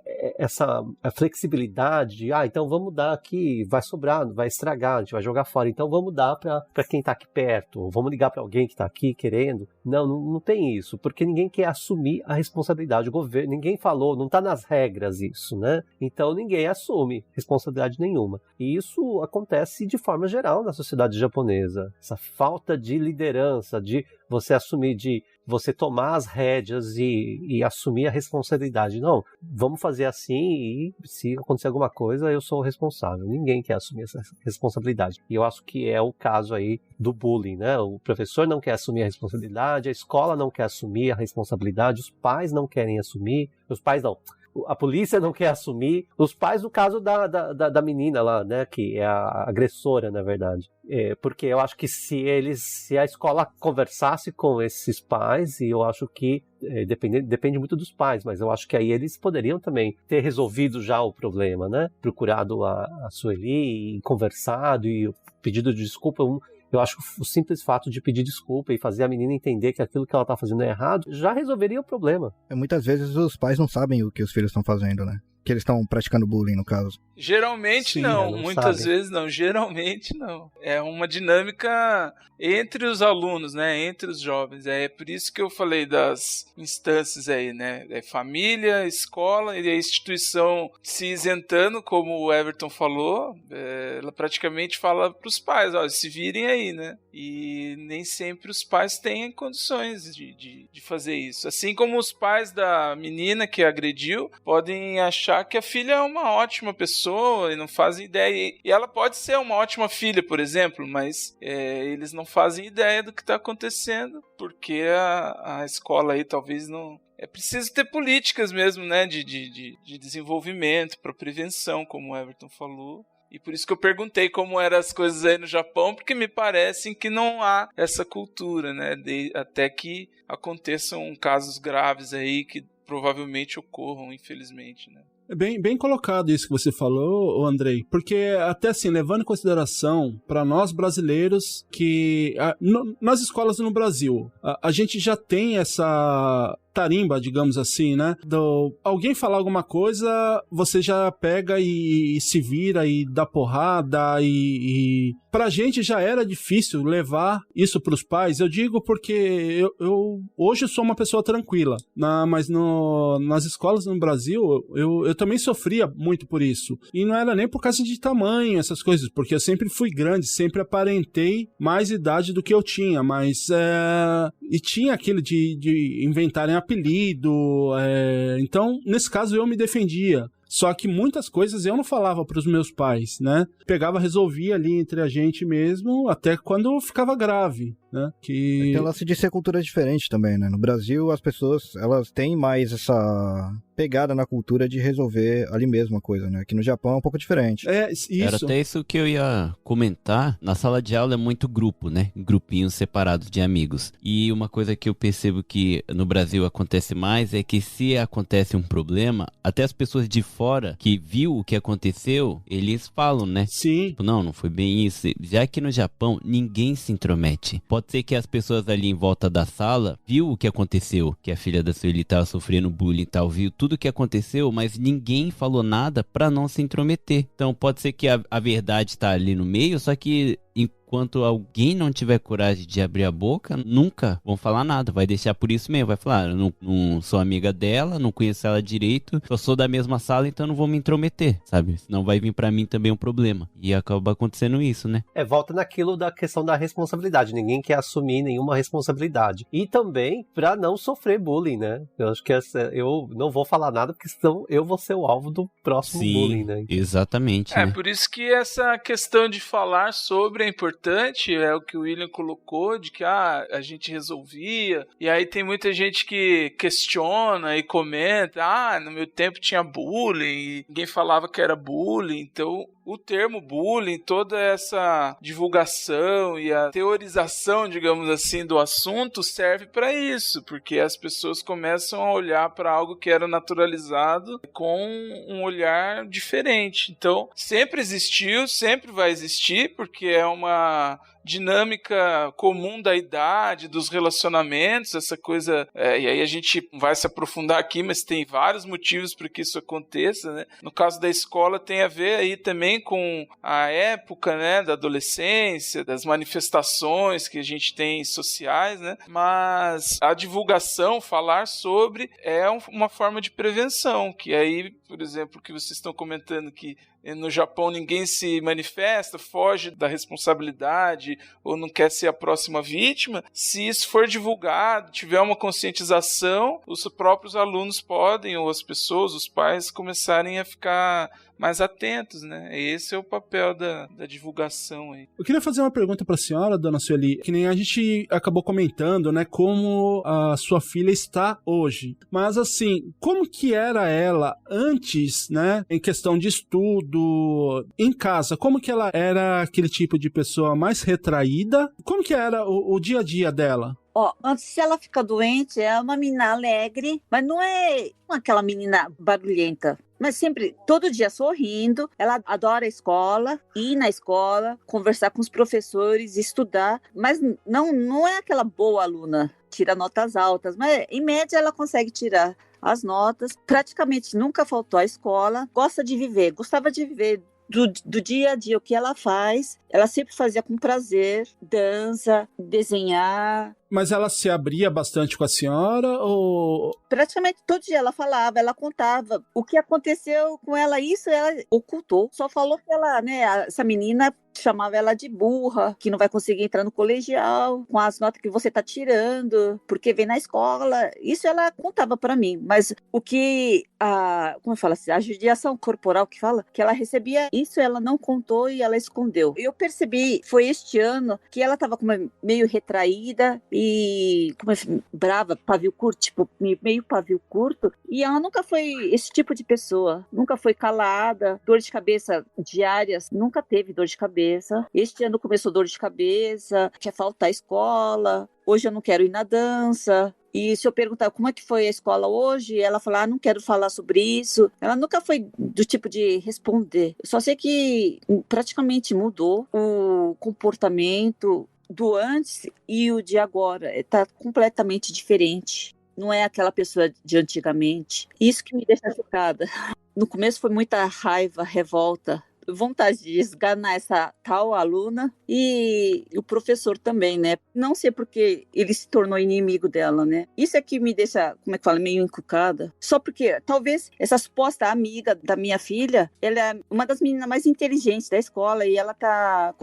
flexibilidade de, então vamos dar aqui, vai sobrar, vai estragar, a gente vai jogar fora, então vamos dar para quem está aqui perto, vamos ligar para alguém que está aqui querendo. Não tem isso, porque ninguém quer assumir a responsabilidade. O governo, ninguém falou, não está nas regras isso, né? Então ninguém assume responsabilidade nenhuma. E isso acontece de forma geral na sociedade japonesa. Essa falta de liderança, de você assumir, de você tomar as rédeas e assumir a responsabilidade. Não, vamos fazer assim e se acontecer alguma coisa, eu sou o responsável. Ninguém quer assumir essa responsabilidade. E eu acho que é o caso aí do bullying, né? O professor não quer assumir a responsabilidade, a escola não quer assumir a responsabilidade, os pais não querem assumir, os pais não. A polícia não quer assumir, os pais, no caso da menina lá, né, que é a agressora, na verdade. Porque eu acho que se a escola conversasse com esses pais, e eu acho que depende muito dos pais, mas eu acho que aí eles poderiam também ter resolvido já o problema, né? Procurado a Sueli e conversado e pedido de desculpa. Eu acho que o simples fato de pedir desculpa e fazer a menina entender que aquilo que ela está fazendo é errado já resolveria o problema. Muitas vezes os pais não sabem o que os filhos estão fazendo, né? Que eles estão praticando bullying, no caso. Geralmente não, muitas vezes não, geralmente não. É uma dinâmica entre os alunos, né, entre os jovens. É por isso que eu falei das instâncias aí, né, família, escola e a instituição se isentando, como o Everton falou, ela praticamente fala para os pais, se virem aí, né, e nem sempre os pais têm condições de fazer isso. Assim como os pais da menina que agrediu podem achar que a filha é uma ótima pessoa e não fazem ideia. E ela pode ser uma ótima filha, por exemplo, mas eles não fazem ideia do que está acontecendo, porque a escola aí talvez não... É preciso ter políticas mesmo, né, de desenvolvimento para prevenção, como o Everton falou. E por isso que eu perguntei como eram as coisas aí no Japão, porque me parecem que não há essa cultura, né, até que aconteçam casos graves aí que provavelmente ocorram, infelizmente, né. É bem colocado isso que você falou, Andrei, porque até assim, levando em consideração para nós brasileiros que nas escolas no Brasil, a gente já tem essa tarimba, digamos assim, né? Alguém falar alguma coisa, você já pega e se vira e dá porrada e pra gente já era difícil levar isso pros pais. Eu digo porque eu hoje sou uma pessoa tranquila, mas nas escolas no Brasil eu também sofria muito por isso. E não era nem por causa de tamanho, essas coisas, porque eu sempre fui grande, sempre aparentei mais idade do que eu tinha, mas e tinha aquilo de inventarem apelido, então nesse caso eu me defendia. Só que muitas coisas eu não falava para os meus pais, né? Pegava, resolvia ali entre a gente mesmo, até quando ficava grave, né? Tem o lance de ser cultura diferente também, né? No Brasil, as pessoas, elas têm mais essa pegada na cultura de resolver ali mesmo a coisa, né? Aqui no Japão é um pouco diferente. Isso. Era até isso que eu ia comentar. Na sala de aula é muito grupo, né? Grupinhos separados de amigos. E uma coisa que eu percebo que no Brasil acontece mais é que se acontece um problema, até as pessoas de fora que viu o que aconteceu, eles falam, né? Sim. Tipo, não foi bem isso. Já que no Japão, ninguém se intromete. Pode ser que as pessoas ali em volta da sala viu o que aconteceu, que a filha da Sueli estava sofrendo bullying e tal, viu tudo o que aconteceu, mas ninguém falou nada pra não se intrometer. Então pode ser que a verdade tá ali no meio, só que enquanto alguém não tiver coragem de abrir a boca, nunca vão falar nada, vai deixar por isso mesmo, vai falar, eu não sou amiga dela, não conheço ela direito, só sou da mesma sala, então não vou me intrometer, sabe? Senão vai vir pra mim também um problema. E acaba acontecendo isso, né? Volta naquilo da questão da responsabilidade, ninguém quer assumir nenhuma responsabilidade. E também pra não sofrer bullying, né? Eu acho que eu não vou falar nada, porque senão eu vou ser o alvo do próximo bullying, né? Exatamente. Por isso que essa questão de falar sobre é importante, é o que o William colocou, de que a gente resolvia, e aí tem muita gente que questiona e comenta, no meu tempo tinha bullying, e ninguém falava que era bullying, então o termo bullying, toda essa divulgação e a teorização, digamos assim, do assunto serve para isso, porque as pessoas começam a olhar para algo que era naturalizado com um olhar diferente. Então, sempre existiu, sempre vai existir, porque é uma dinâmica comum da idade, dos relacionamentos, essa coisa, e aí a gente vai se aprofundar aqui, mas tem vários motivos para que isso aconteça, né? No caso da escola tem a ver aí também com a época, né, da adolescência, das manifestações que a gente tem sociais, né? Mas a divulgação, falar sobre, é uma forma de prevenção, que aí, por exemplo, que vocês estão comentando que no Japão ninguém se manifesta, foge da responsabilidade ou não quer ser a próxima vítima. Se isso for divulgado, tiver uma conscientização, os próprios alunos podem, ou as pessoas, os pais, começarem a ficar mais atentos, né? Esse é o papel da divulgação aí. Eu queria fazer uma pergunta para a senhora, dona Sueli, que nem a gente acabou comentando, né, como a sua filha está hoje. Mas assim, como que era ela antes, né, em questão de estudo, em casa? Como que ela era aquele tipo de pessoa mais retraída? Como que era o dia a dia dela? Antes, se ela fica doente, é uma menina alegre, mas não é aquela menina barulhenta. Mas sempre, todo dia sorrindo, ela adora a escola, ir na escola, conversar com os professores, estudar, mas não é aquela boa aluna, tira notas altas, mas em média ela consegue tirar as notas, praticamente nunca faltou à escola, gostava de viver do dia a dia, o que ela faz, ela sempre fazia com prazer, dança, desenhar. Mas ela se abria bastante com a senhora ou... Praticamente todo dia ela falava, ela contava o que aconteceu com ela, isso ela ocultou. Só falou que ela, né, essa menina chamava ela de burra, que não vai conseguir entrar no colegial com as notas que você tá tirando, porque vem na escola. Isso ela contava para mim, mas o que como eu falo assim, a judiação corporal que fala, que ela recebia, isso ela não contou e ela escondeu. Eu percebi, foi este ano, que ela tava meio retraída e brava, pavio curto, tipo, meio pavio curto, e ela nunca foi esse tipo de pessoa, nunca foi calada, dor de cabeça diárias, nunca teve dor de cabeça. Este ano começou dor de cabeça, quer faltar à escola, hoje eu não quero ir na dança. E se eu perguntar como é que foi a escola hoje, ela fala, não quero falar sobre isso. Ela nunca foi do tipo de responder. Eu só sei que praticamente mudou o comportamento do antes e o de agora. Está completamente diferente. Não é aquela pessoa de antigamente. Isso que me deixa chocada. No começo foi muita raiva, revolta, vontade de esganar essa tal aluna e o professor também, né? Não sei porque ele se tornou inimigo dela, né? Isso é que me deixa, meio encucada. Só porque talvez essa suposta amiga da minha filha, ela é uma das meninas mais inteligentes da escola e ela tá,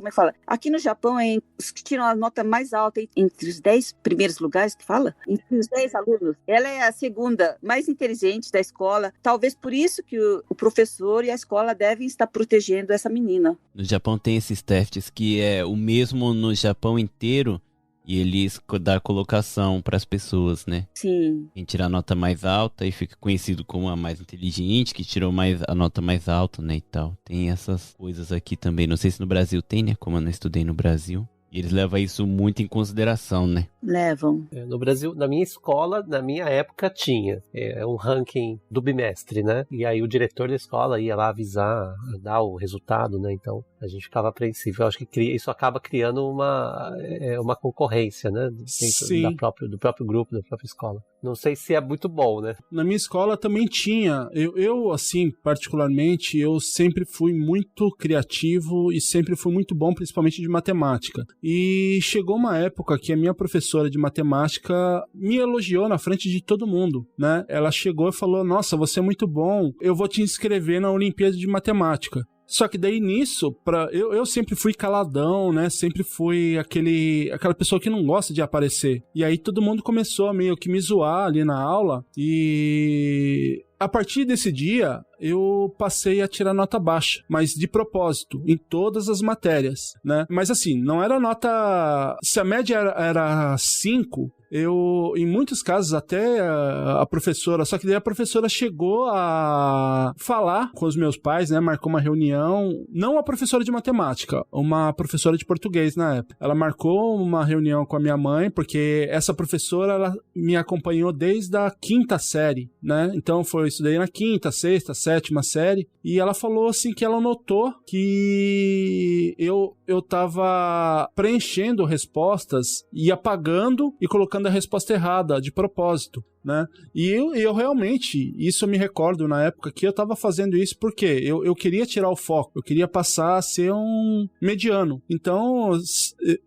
aqui no Japão, os que tiram a nota mais alta entre os 10 primeiros lugares, que fala? Entre os 10 alunos. Ela é a segunda mais inteligente da escola. Talvez por isso que o professor e a escola devem estar protegendo essa menina. No Japão tem esses testes que é o mesmo no Japão inteiro e eles dão colocação para as pessoas, né? Sim. Quem tira a nota mais alta e fica conhecido como a mais inteligente, que tirou a nota mais alta, né, e tal. Tem essas coisas aqui também. Não sei se no Brasil tem, né? Como eu não estudei no Brasil. E eles levam isso muito em consideração, né? Levam. No Brasil, na minha escola, na minha época, tinha um ranking do bimestre, né? E aí o diretor da escola ia lá avisar, dar o resultado, né? Então a gente ficava apreensivo. Eu acho que isso acaba criando uma concorrência, né? Dentro do próprio grupo, da própria escola. Não sei se é muito bom, né? Na minha escola também tinha. Eu, assim, particularmente, eu sempre fui muito criativo e sempre fui muito bom, principalmente de matemática. E chegou uma época que a minha professora de matemática me elogiou na frente de todo mundo, né? Ela chegou e falou, nossa, você é muito bom, eu vou te inscrever na Olimpíada de Matemática. Só que daí nisso, eu sempre fui caladão, né? Sempre fui aquela pessoa que não gosta de aparecer. E aí todo mundo começou a meio que me zoar ali na aula. E a partir desse dia, eu passei a tirar nota baixa, mas de propósito, em todas as matérias, né? Mas assim, não era nota... Se a média era 5... Eu, em muitos casos, até a professora, só que daí a professora chegou a falar com os meus pais, né, marcou uma reunião, não a professora de matemática, uma professora de português na época. Ela marcou uma reunião com a minha mãe, porque essa professora, ela me acompanhou desde a 5ª série, né, então eu estudei na 5ª, 6ª, 7ª série, e ela falou assim que ela notou que eu tava preenchendo respostas e apagando e colocando a resposta errada, de propósito, né? E eu realmente, isso eu me recordo na época que eu tava fazendo isso porque eu queria tirar o foco, eu queria passar a ser um mediano. Então,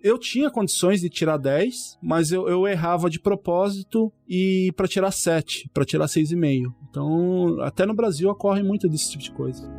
eu tinha condições de tirar 10, mas eu errava de propósito e para tirar 7, para tirar 6,5. Então, até no Brasil ocorre muito desse tipo de coisa.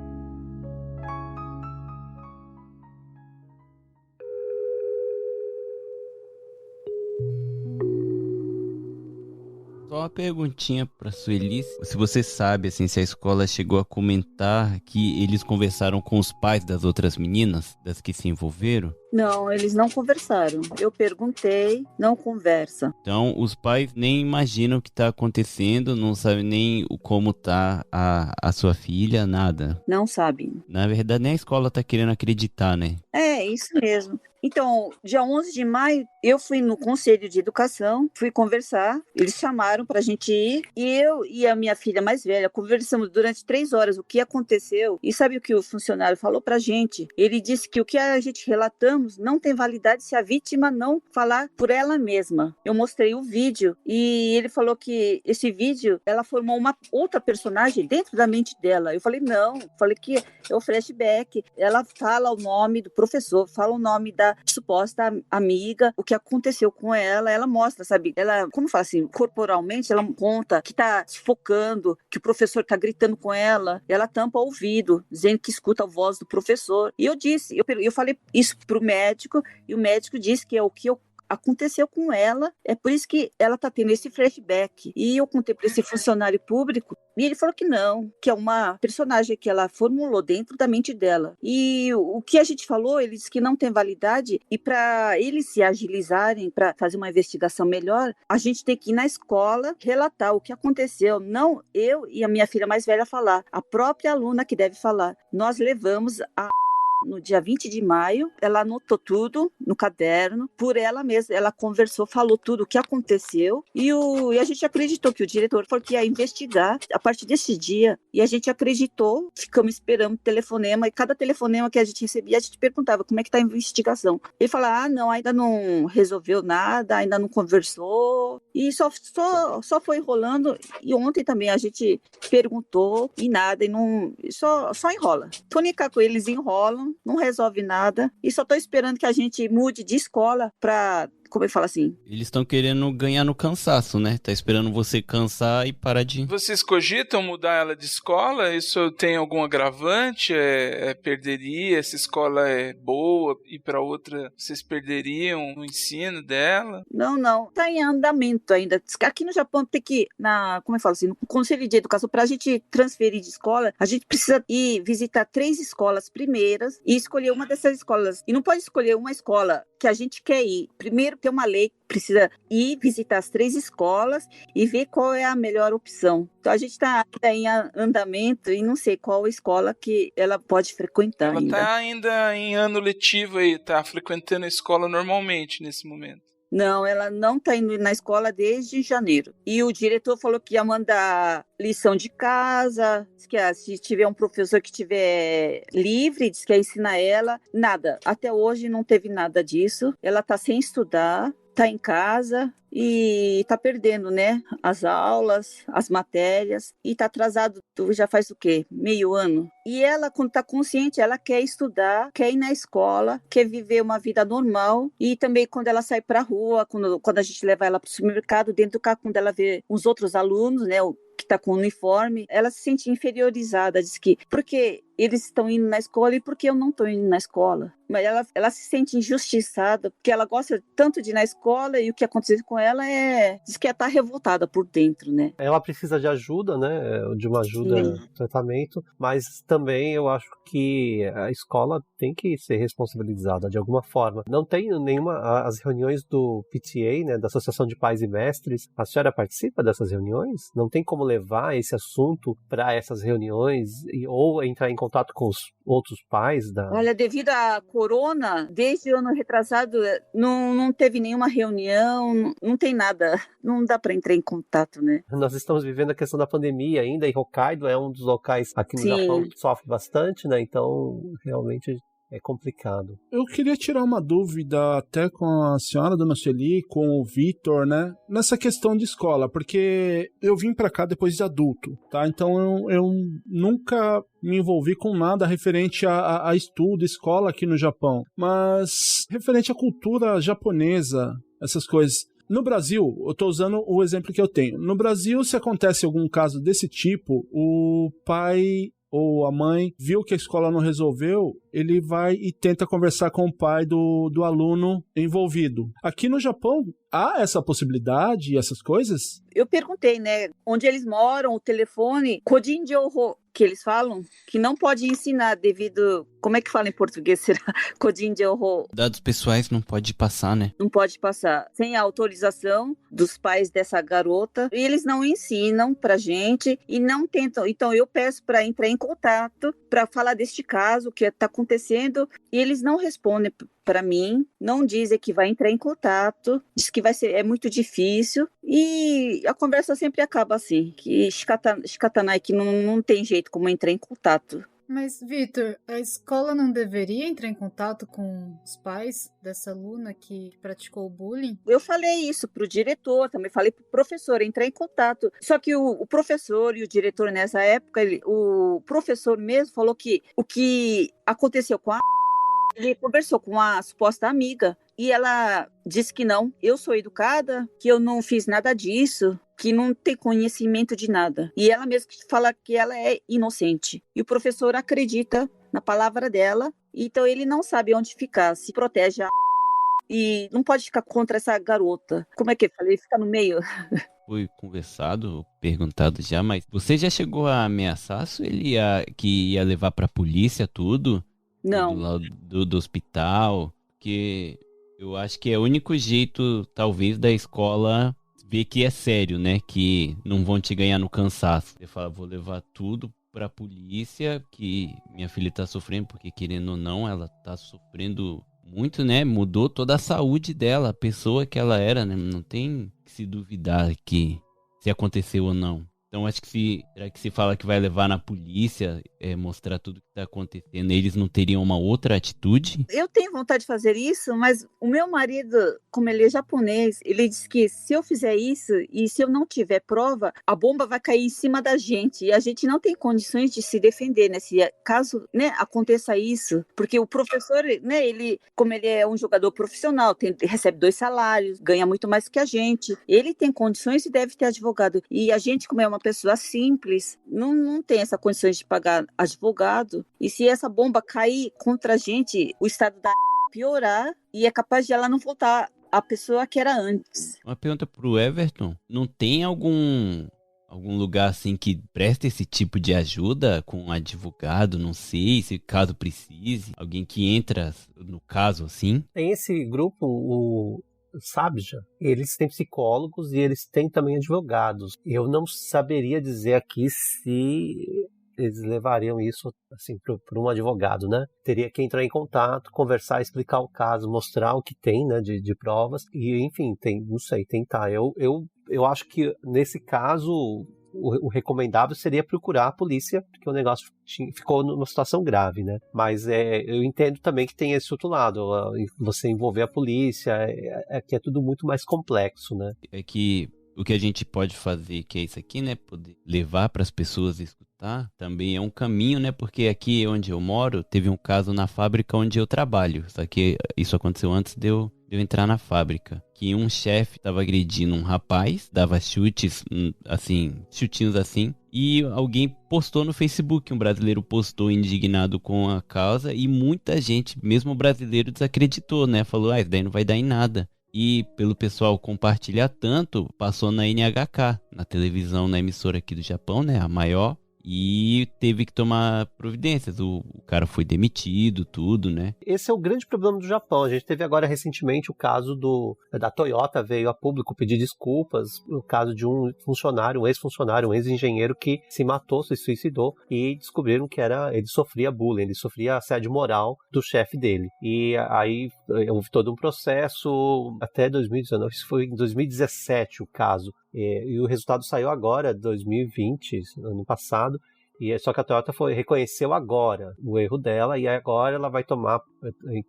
Só uma perguntinha pra Sueli, se você sabe, assim, se a escola chegou a comentar que eles conversaram com os pais das outras meninas, das que se envolveram? Não, eles não conversaram. Eu perguntei, não conversa. Então, os pais nem imaginam o que tá acontecendo, não sabem nem como tá a sua filha, nada. Não sabem. Na verdade, nem a escola tá querendo acreditar, né? É, isso mesmo. Então, dia 11 de maio, eu fui no Conselho de Educação, fui conversar, eles chamaram pra gente ir, e eu e a minha filha mais velha conversamos durante 3 horas o que aconteceu, e sabe o que o funcionário falou pra gente? Ele disse que o que a gente relatamos não tem validade se a vítima não falar por ela mesma. Eu mostrei o vídeo, e ele falou que esse vídeo, ela formou uma outra personagem dentro da mente dela. Eu falei, não, falei que é o flashback, ela fala o nome do professor, fala o nome da suposta amiga, o que aconteceu com ela, ela mostra, sabe? Ela, como fala assim, corporalmente, ela conta que tá se focando, que o professor tá gritando com ela, ela tampa o ouvido, dizendo que escuta a voz do professor. E eu disse, eu falei isso pro médico, e o médico disse que é o que aconteceu com ela, é por isso que ela tá tendo esse flashback. E eu contei para esse funcionário público, e ele falou que não, que é uma personagem que ela formulou dentro da mente dela. E o que a gente falou, ele disse que não tem validade, e para eles se agilizarem, para fazer uma investigação melhor, a gente tem que ir na escola, relatar o que aconteceu, não eu e a minha filha mais velha falar, a própria aluna que deve falar. Nós levamos no dia 20 de maio, ela anotou tudo no caderno, por ela mesma, ela conversou, falou tudo o que aconteceu, e a gente acreditou que o diretor falou que ia investigar a partir desse dia, e a gente acreditou, ficamos esperando telefonema, e cada telefonema que a gente recebia, a gente perguntava como é que tá a investigação. Ele falava, não, ainda não resolveu nada, ainda não conversou, e só foi rolando, e ontem também a gente perguntou, e nada, e não, só enrola. Tônica com eles enrolam, não resolve nada, e só tô esperando que a gente mude de escola pra, como eu falo assim? Eles estão querendo ganhar no cansaço, né? Tá esperando você cansar e parar de... Vocês cogitam mudar ela de escola? Isso tem algum agravante? Perderia? Essa escola é boa e para outra vocês perderiam o ensino dela? Não. Tá em andamento ainda. Aqui no Japão tem que, como eu falo assim, no Conselho de Educação, pra gente transferir de escola, a gente precisa ir visitar 3 escolas primeiras e escolher uma dessas escolas. E não pode escolher uma escola que a gente quer ir. Primeiro, tem uma lei que precisa ir visitar as 3 escolas e ver qual é a melhor opção. Então, a gente está ainda em andamento e não sei qual escola que ela pode frequentar. Ela está ainda em ano letivo aí, está frequentando a escola normalmente nesse momento. Não, ela não está indo na escola desde janeiro. E o diretor falou que ia mandar lição de casa, que se tiver um professor que estiver livre, diz que ia ensinar ela. Nada. Até hoje não teve nada disso. Ela está sem estudar, está em casa e está perdendo, né? As aulas, as matérias, e está atrasado já faz o quê? Meio ano. E ela, quando está consciente, ela quer estudar, quer ir na escola, quer viver uma vida normal, e também quando ela sai para a rua, quando a gente leva ela para o supermercado, dentro do carro, quando ela vê os outros alunos, né? que está com o uniforme, ela se sente inferiorizada, diz que porque eles estão indo na escola e porque eu não estou indo na escola. Mas ela se sente injustiçada, porque ela gosta tanto de ir na escola e o que aconteceu com ela diz que ela está revoltada por dentro, né? Ela precisa de ajuda, né? De uma ajuda, tratamento, mas também eu acho que a escola tem que ser responsabilizada de alguma forma. Não tem as reuniões do PTA, né? Da Associação de Pais e Mestres, a senhora participa dessas reuniões? Não tem como levar esse assunto para essas reuniões ou entrar em contato com os outros pais da... Olha, devido à corona, desde o ano retrasado, não teve nenhuma reunião, não tem nada, não dá para entrar em contato, né? Nós estamos vivendo a questão da pandemia ainda, e Hokkaido é um dos locais aqui no Japão que sofre bastante, né? Então, realmente... é complicado. Eu queria tirar uma dúvida até com a senhora, dona Sueli, com o Vitor, né? Nessa questão de escola, porque eu vim pra cá depois de adulto, tá? Então eu nunca me envolvi com nada referente a estudo, escola aqui no Japão. Mas referente à cultura japonesa, essas coisas... No Brasil, eu estou usando o exemplo que eu tenho. No Brasil, se acontece algum caso desse tipo, o pai... ou a mãe viu que a escola não resolveu, ele vai e tenta conversar com o pai do aluno envolvido. Aqui no Japão, há essa possibilidade e essas coisas? Eu perguntei, né, onde eles moram, o telefone, Kojin Jouho, que eles falam, que não pode ensinar devido... Como é que fala em português, será? Kojin Jouho. Dados pessoais não pode passar, né? Não pode passar sem a autorização dos pais dessa garota. E eles não ensinam pra gente e não tentam. Então eu peço para entrar em contato para falar deste caso que está acontecendo e eles não respondem para mim, não dizem que vai entrar em contato, diz que é muito difícil e a conversa sempre acaba assim, que shikatanai, que não tem jeito como entrar em contato. Mas, Vitor, a escola não deveria entrar em contato com os pais dessa aluna que praticou o bullying? Eu falei isso pro diretor, também falei pro professor entrar em contato. Só que o professor e o diretor nessa época, o professor mesmo falou que o que aconteceu com ele conversou com a suposta amiga e ela disse que não, eu sou educada, que eu não fiz nada disso, que não tem conhecimento de nada. E ela mesma fala que ela é inocente. E o professor acredita na palavra dela, então ele não sabe onde ficar, se protege e não pode ficar contra essa garota. Como é que eu falei? Fica no meio. Foi conversado, perguntado já, mas você já chegou a ameaçar a Sueli que ia levar pra polícia tudo? Não. Do hospital, que eu acho que é o único jeito, talvez, da escola ver que é sério, né? Que não vão te ganhar no cansaço. Você fala, vou levar tudo pra polícia, que minha filha tá sofrendo, porque querendo ou não, ela tá sofrendo muito, né? Mudou toda a saúde dela, a pessoa que ela era, né? Não tem que se duvidar que se aconteceu ou não. Então acho que será que se fala que vai levar na polícia, mostrar tudo que está acontecendo, eles não teriam uma outra atitude? Eu tenho vontade de fazer isso, mas o meu marido, como ele é japonês, ele disse que se eu fizer isso e se eu não tiver prova, a bomba vai cair em cima da gente e a gente não tem condições de se defender, né? Se caso, né, aconteça isso, porque o professor, né, ele, como ele é um jogador profissional, recebe 2 salários, ganha muito mais que a gente, ele tem condições e deve ter advogado. E a gente, como é uma pessoa simples, não tem essa condições de pagar advogado. E se essa bomba cair contra a gente, o estado da piorar e é capaz de ela não voltar a pessoa que era antes. Uma pergunta pro Everton. Não tem algum lugar assim que presta esse tipo de ajuda com um advogado? Não sei, se caso precise. Alguém que entra no caso assim? Tem esse grupo, o Sabja, eles têm psicólogos e eles têm também advogados. Eu não saberia dizer aqui se eles levariam isso assim para um advogado, né? Teria que entrar em contato, conversar, explicar o caso, mostrar o que tem, né, de provas e, enfim, não sei, tentar. Eu acho que nesse caso o recomendável seria procurar a polícia, porque o negócio ficou numa situação grave, né? Mas eu entendo também que tem esse outro lado, você envolver a polícia, que é tudo muito mais complexo, né? É que o que a gente pode fazer, que é isso aqui, né? Poder levar para as pessoas escutar, também é um caminho, né? Porque aqui onde eu moro, teve um caso na fábrica onde eu trabalho. Só que isso aconteceu antes de eu de eu entrar na fábrica. Que um chefe tava agredindo um rapaz, dava chutes, assim, chutinhos assim. E alguém postou no Facebook, um brasileiro postou indignado com a causa. E muita gente, mesmo brasileiro, desacreditou, né? Falou, isso daí não vai dar em nada. E pelo pessoal compartilhar tanto, passou na NHK, na televisão, na emissora aqui do Japão, né? A maior. E teve que tomar providências. O cara foi demitido, tudo, né? Esse é o grande problema do Japão. A gente teve agora recentemente o caso da Toyota, veio a público pedir desculpas. O caso de um funcionário, um ex-funcionário, um ex-engenheiro que se matou, se suicidou. E descobriram que ele sofria bullying, ele sofria assédio moral do chefe dele. E aí houve todo um processo até 2019, isso foi em 2017 o caso. E o resultado saiu agora, 2020, ano passado, e só que a Toyota reconheceu agora o erro dela, e agora ela vai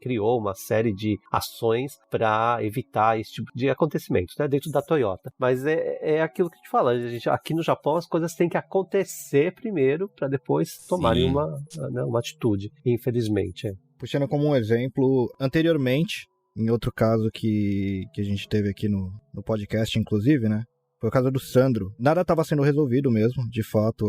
criou uma série de ações para evitar esse tipo de acontecimentos, né, dentro da Toyota. Mas é aquilo que a gente fala, aqui no Japão as coisas têm que acontecer primeiro para depois tomarem uma atitude, infelizmente. Puxando como um exemplo, anteriormente, em outro caso que a gente teve aqui no podcast, inclusive, né? Foi o caso do Sandro. Nada estava sendo resolvido mesmo, de fato.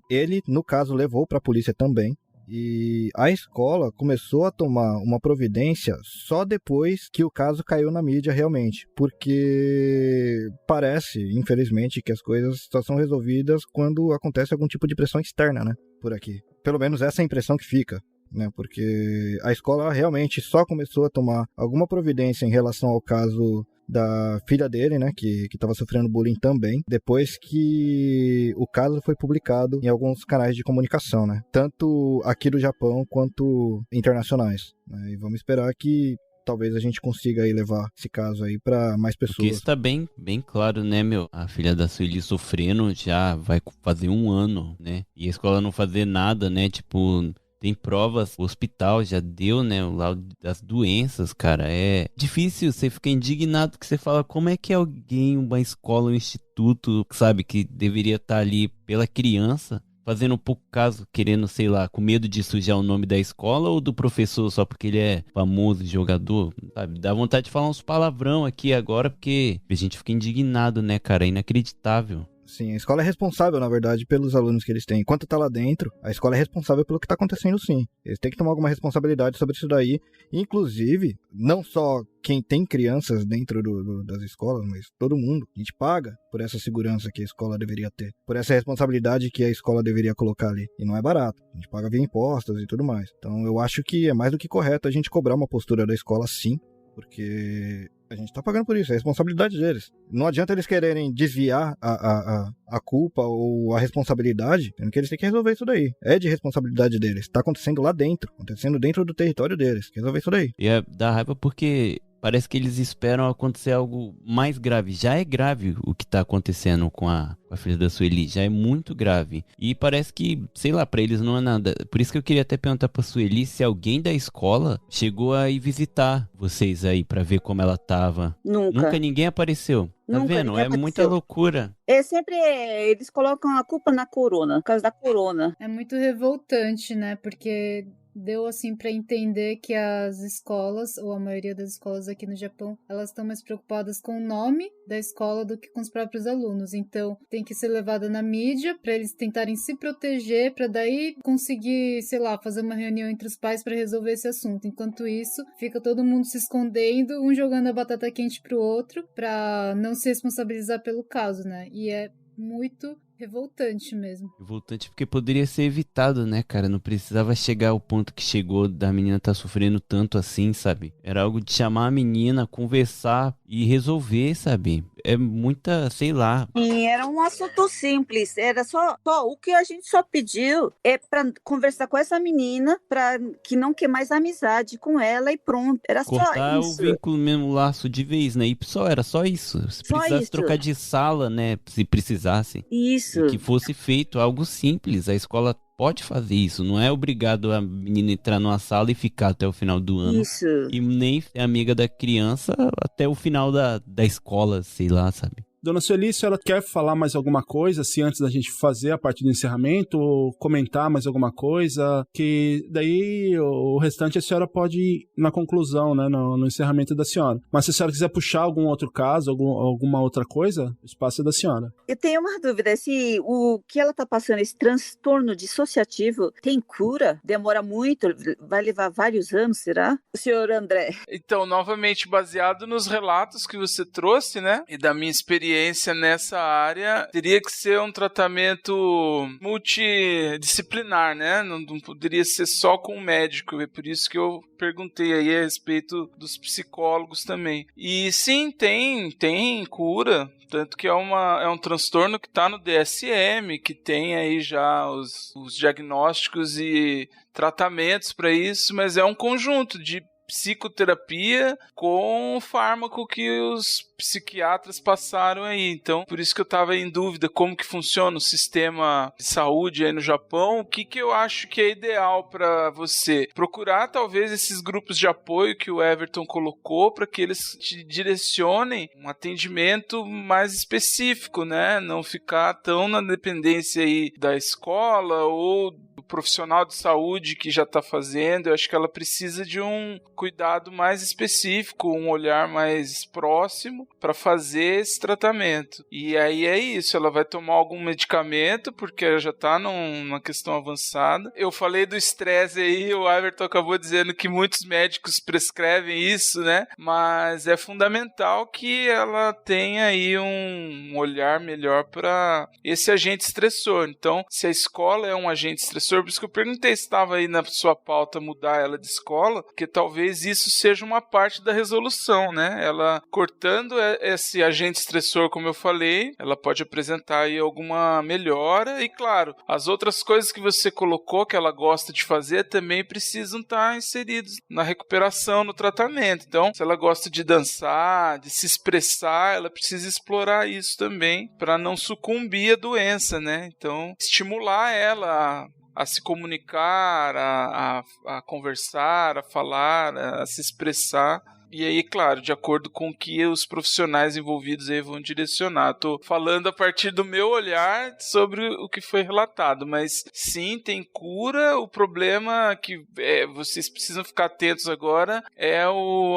Ele, no caso, levou para a polícia também. E a escola começou a tomar uma providência só depois que o caso caiu na mídia realmente. Porque parece, infelizmente, que as coisas só são resolvidas quando acontece algum tipo de pressão externa, né? Por aqui. Pelo menos essa é a impressão que fica. Né, porque a escola realmente só começou a tomar alguma providência em relação ao caso da filha dele, né, que estava sofrendo bullying também, depois que o caso foi publicado em alguns canais de comunicação, né, tanto aqui do Japão quanto internacionais. Né, e vamos esperar que talvez a gente consiga aí levar esse caso aí para mais pessoas. Porque isso tá bem claro, né, meu? A filha da Sueli sofrendo já vai fazer 1 ano, né, e a escola não fazer nada, né, tipo... Tem provas, o hospital já deu, né, o laudo das doenças, cara. É difícil, você fica indignado que você fala como é que alguém, uma escola, um instituto, sabe, que deveria estar ali pela criança, fazendo um pouco caso, querendo, sei lá, com medo de sujar o nome da escola ou do professor só porque ele é famoso jogador, sabe? Dá vontade de falar uns palavrão aqui agora porque a gente fica indignado, né, cara? É inacreditável. Sim, a escola é responsável, na verdade, pelos alunos que eles têm. Enquanto tá lá dentro, a escola é responsável pelo que tá acontecendo, sim. Eles têm que tomar alguma responsabilidade sobre isso daí. Inclusive, não só quem tem crianças dentro das escolas, mas todo mundo. A gente paga por essa segurança que a escola deveria ter. Por essa responsabilidade que a escola deveria colocar ali. E não é barato. A gente paga via impostos e tudo mais. Então, eu acho que é mais do que correto a gente cobrar uma postura da escola, sim. Porque a gente tá pagando por isso, é a responsabilidade deles. Não adianta eles quererem desviar a culpa ou a responsabilidade, sendo que eles têm que resolver isso daí. É de responsabilidade deles. Tá acontecendo lá dentro, acontecendo dentro do território deles. Tem que resolver isso daí. E dá raiva porque parece que eles esperam acontecer algo mais grave. Já é grave o que tá acontecendo com a filha da Sueli. Já é muito grave. E parece que, sei lá, pra eles não é nada. Por isso que eu queria até perguntar pra Sueli se alguém da escola chegou a ir visitar vocês aí pra ver como ela tava. Nunca ninguém apareceu. Tá vendo? É muita loucura. Eles colocam a culpa na corona, por causa da corona. É muito revoltante, né? Porque deu assim para entender que as escolas, ou a maioria das escolas aqui no Japão, elas estão mais preocupadas com o nome da escola do que com os próprios alunos. Então, tem que ser levada na mídia para eles tentarem se proteger, para daí conseguir, sei lá, fazer uma reunião entre os pais para resolver esse assunto. Enquanto isso, fica todo mundo se escondendo, um jogando a batata quente pro outro, para não se responsabilizar pelo caso, né? E é muito revoltante mesmo. Revoltante porque poderia ser evitado, né, cara? Não precisava chegar ao ponto que chegou da menina tá sofrendo tanto assim, sabe? Era algo de chamar a menina, conversar e resolver, sabe? É muita, sei lá. E era um assunto simples. Era só o que a gente só pediu é pra conversar com essa menina, pra que não quer mais amizade com ela e pronto. Era cortar só isso. O vínculo mesmo, o laço de vez, né? E era só isso. Se só precisasse isso. trocar de sala, né? Se precisasse. Isso. Que fosse feito algo simples. A escola pode fazer isso. Não é obrigado a menina entrar numa sala e ficar até o final do ano. Isso. E nem é amiga da criança até o final da escola, sei lá, sabe? Dona Sueli, a senhora quer falar mais alguma coisa, assim, antes da gente fazer a parte do encerramento, ou comentar mais alguma coisa, que daí o restante a senhora pode ir na conclusão, né, no encerramento da senhora. Mas se a senhora quiser puxar algum outro caso, alguma outra coisa, o espaço é da senhora. Eu tenho uma dúvida, se o que ela está passando, esse transtorno dissociativo, tem cura? Demora muito? Vai levar vários anos, será? O senhor André. Então, novamente, baseado nos relatos que você trouxe, né, e da minha experiência nessa área, teria que ser um tratamento multidisciplinar, né, não poderia ser só com o médico, é por isso que eu perguntei aí a respeito dos psicólogos também. E sim, tem cura, tanto que é um transtorno que está no DSM, que tem aí já os diagnósticos e tratamentos para isso, mas é um conjunto de psicoterapia com o fármaco que os psiquiatras passaram aí. Então, por isso que eu estava em dúvida como que funciona o sistema de saúde aí no Japão. O que eu acho que é ideal para você? Procurar talvez esses grupos de apoio que o Everton colocou para que eles te direcionem um atendimento mais específico, né? Não ficar tão na dependência aí da escola ou do profissional de saúde que já está fazendo. Eu acho que ela precisa de um cuidado mais específico, um olhar mais próximo para fazer esse tratamento. E aí é isso, ela vai tomar algum medicamento, porque ela já está numa questão avançada. Eu falei do estresse aí, o Everton acabou dizendo que muitos médicos prescrevem isso, né? Mas é fundamental que ela tenha aí um olhar melhor para esse agente estressor. Então, se a escola é um agente estressor, por isso que eu perguntei se estava aí na sua pauta mudar ela de escola, porque talvez isso seja uma parte da resolução, né? Ela cortando esse agente estressor, como eu falei, ela pode apresentar aí alguma melhora e, claro, as outras coisas que você colocou que ela gosta de fazer também precisam estar inseridas na recuperação, no tratamento. Então, se ela gosta de dançar, de se expressar, ela precisa explorar isso também para não sucumbir à doença, né? Então, estimular ela a se comunicar, a conversar, a falar, a se expressar. E aí, claro, de acordo com o que os profissionais envolvidos aí vão direcionar. Estou falando a partir do meu olhar sobre o que foi relatado, mas sim, tem cura. O problema que vocês precisam ficar atentos agora é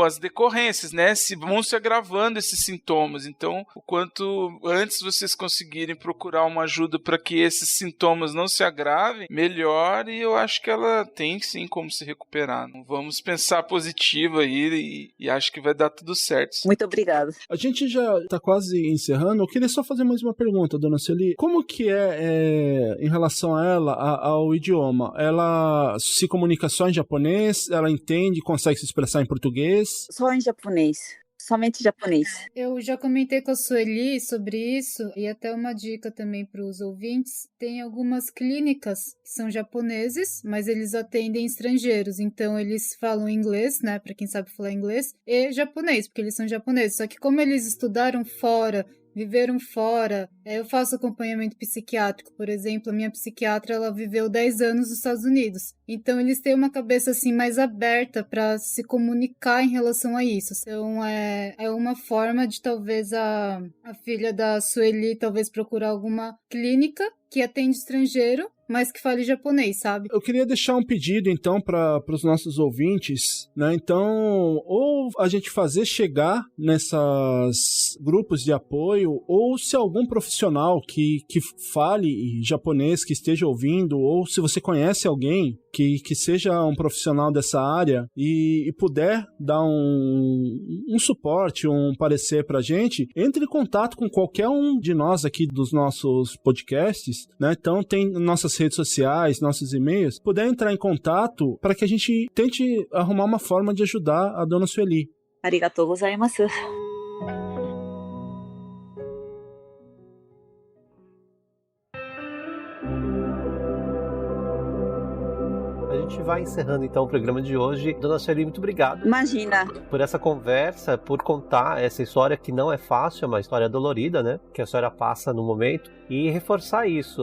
as decorrências, né? Vão se agravando esses sintomas. Então, o quanto antes vocês conseguirem procurar uma ajuda para que esses sintomas não se agravem, melhor, e eu acho que ela tem sim como se recuperar. Não vamos pensar positivo aí e acho que vai dar tudo certo. Muito obrigada. A gente já está quase encerrando. Eu queria só fazer mais uma pergunta, dona Sueli. Como que em relação a ela, ao idioma? Ela se comunica só em japonês? Ela entende, consegue se expressar em português? Só em japonês. Somente japonês. Eu já comentei com a Sueli sobre isso e até uma dica também para os ouvintes. Tem algumas clínicas que são japoneses, mas eles atendem estrangeiros. Então eles falam inglês, né, para quem sabe falar inglês, e japonês, porque eles são japoneses. Só que como eles estudaram fora, viveram fora, eu faço acompanhamento psiquiátrico, por exemplo, a minha psiquiatra, ela viveu 10 anos nos Estados Unidos, então eles têm uma cabeça assim mais aberta para se comunicar em relação a isso, então é uma forma de talvez a filha da Sueli talvez procurar alguma clínica que atende estrangeiro, mas que fale japonês, sabe? Eu queria deixar um pedido, então, para os nossos ouvintes, né? Então, ou a gente fazer chegar nessas grupos de apoio, ou se algum profissional que fale japonês, que esteja ouvindo, ou se você conhece alguém que seja um profissional dessa área e puder dar um suporte, um parecer pra gente, entre em contato com qualquer um de nós aqui dos nossos podcasts, né? Então tem nossas redes sociais, nossos e-mails, puder entrar em contato para que a gente tente arrumar uma forma de ajudar a dona Sueli. Arigatou gozaimasu. A gente vai encerrando então o programa de hoje. Dona Sueli, muito obrigado. Imagina. Por essa conversa, por contar essa história que não é fácil, é uma história dolorida, né? Que a senhora passa no momento. E reforçar isso.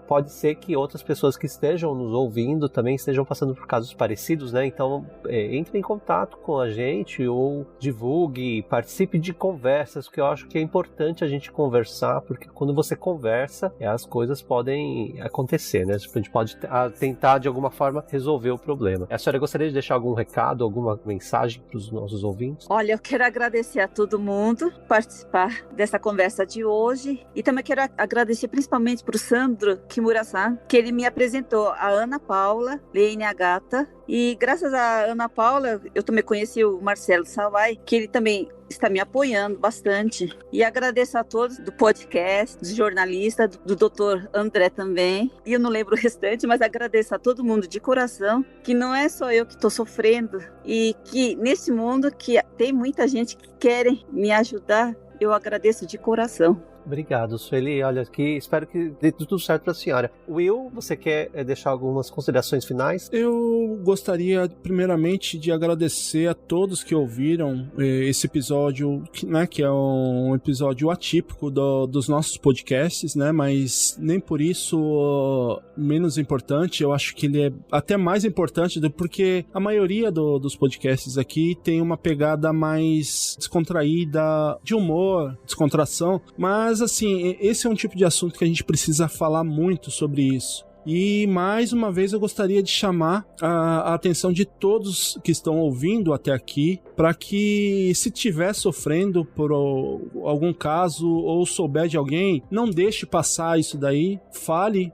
Pode ser que outras pessoas que estejam nos ouvindo também estejam passando por casos parecidos, né? Então, entre em contato com a gente ou divulgue, participe de conversas, que eu acho que é importante a gente conversar, porque quando você conversa, as coisas podem acontecer, né? A gente pode tentar, de alguma forma, resolver o problema. A senhora gostaria de deixar algum recado, alguma mensagem para os nossos ouvintes? Olha, eu quero agradecer a todo mundo por participar dessa conversa de hoje e também quero agradecer principalmente para o Sandro Kimura-san, que ele me apresentou a Ana Paula, Leine Agata, e graças a Ana Paula, eu também conheci o Marcelo Sawai, que ele também está me apoiando bastante. E agradeço a todos do podcast, dos jornalistas, do Dr. André também. E eu não lembro o restante, mas agradeço a todo mundo de coração, que não é só eu que estou sofrendo. E que nesse mundo que tem muita gente que querem me ajudar, eu agradeço de coração. Obrigado, Sueli. Olha, aqui espero que dê tudo certo para a senhora. Will, você quer deixar algumas considerações finais? Eu gostaria, primeiramente, de agradecer a todos que ouviram esse episódio, né, que é um episódio atípico dos nossos podcasts, né, mas nem por isso menos importante. Eu acho que ele é até mais importante, porque a maioria dos podcasts aqui tem uma pegada mais descontraída, de humor, descontração, mas assim, esse é um tipo de assunto que a gente precisa falar muito sobre isso. E mais uma vez eu gostaria de chamar a atenção de todos que estão ouvindo até aqui, para que, se estiver sofrendo por algum caso ou souber de alguém, não deixe passar isso daí. Fale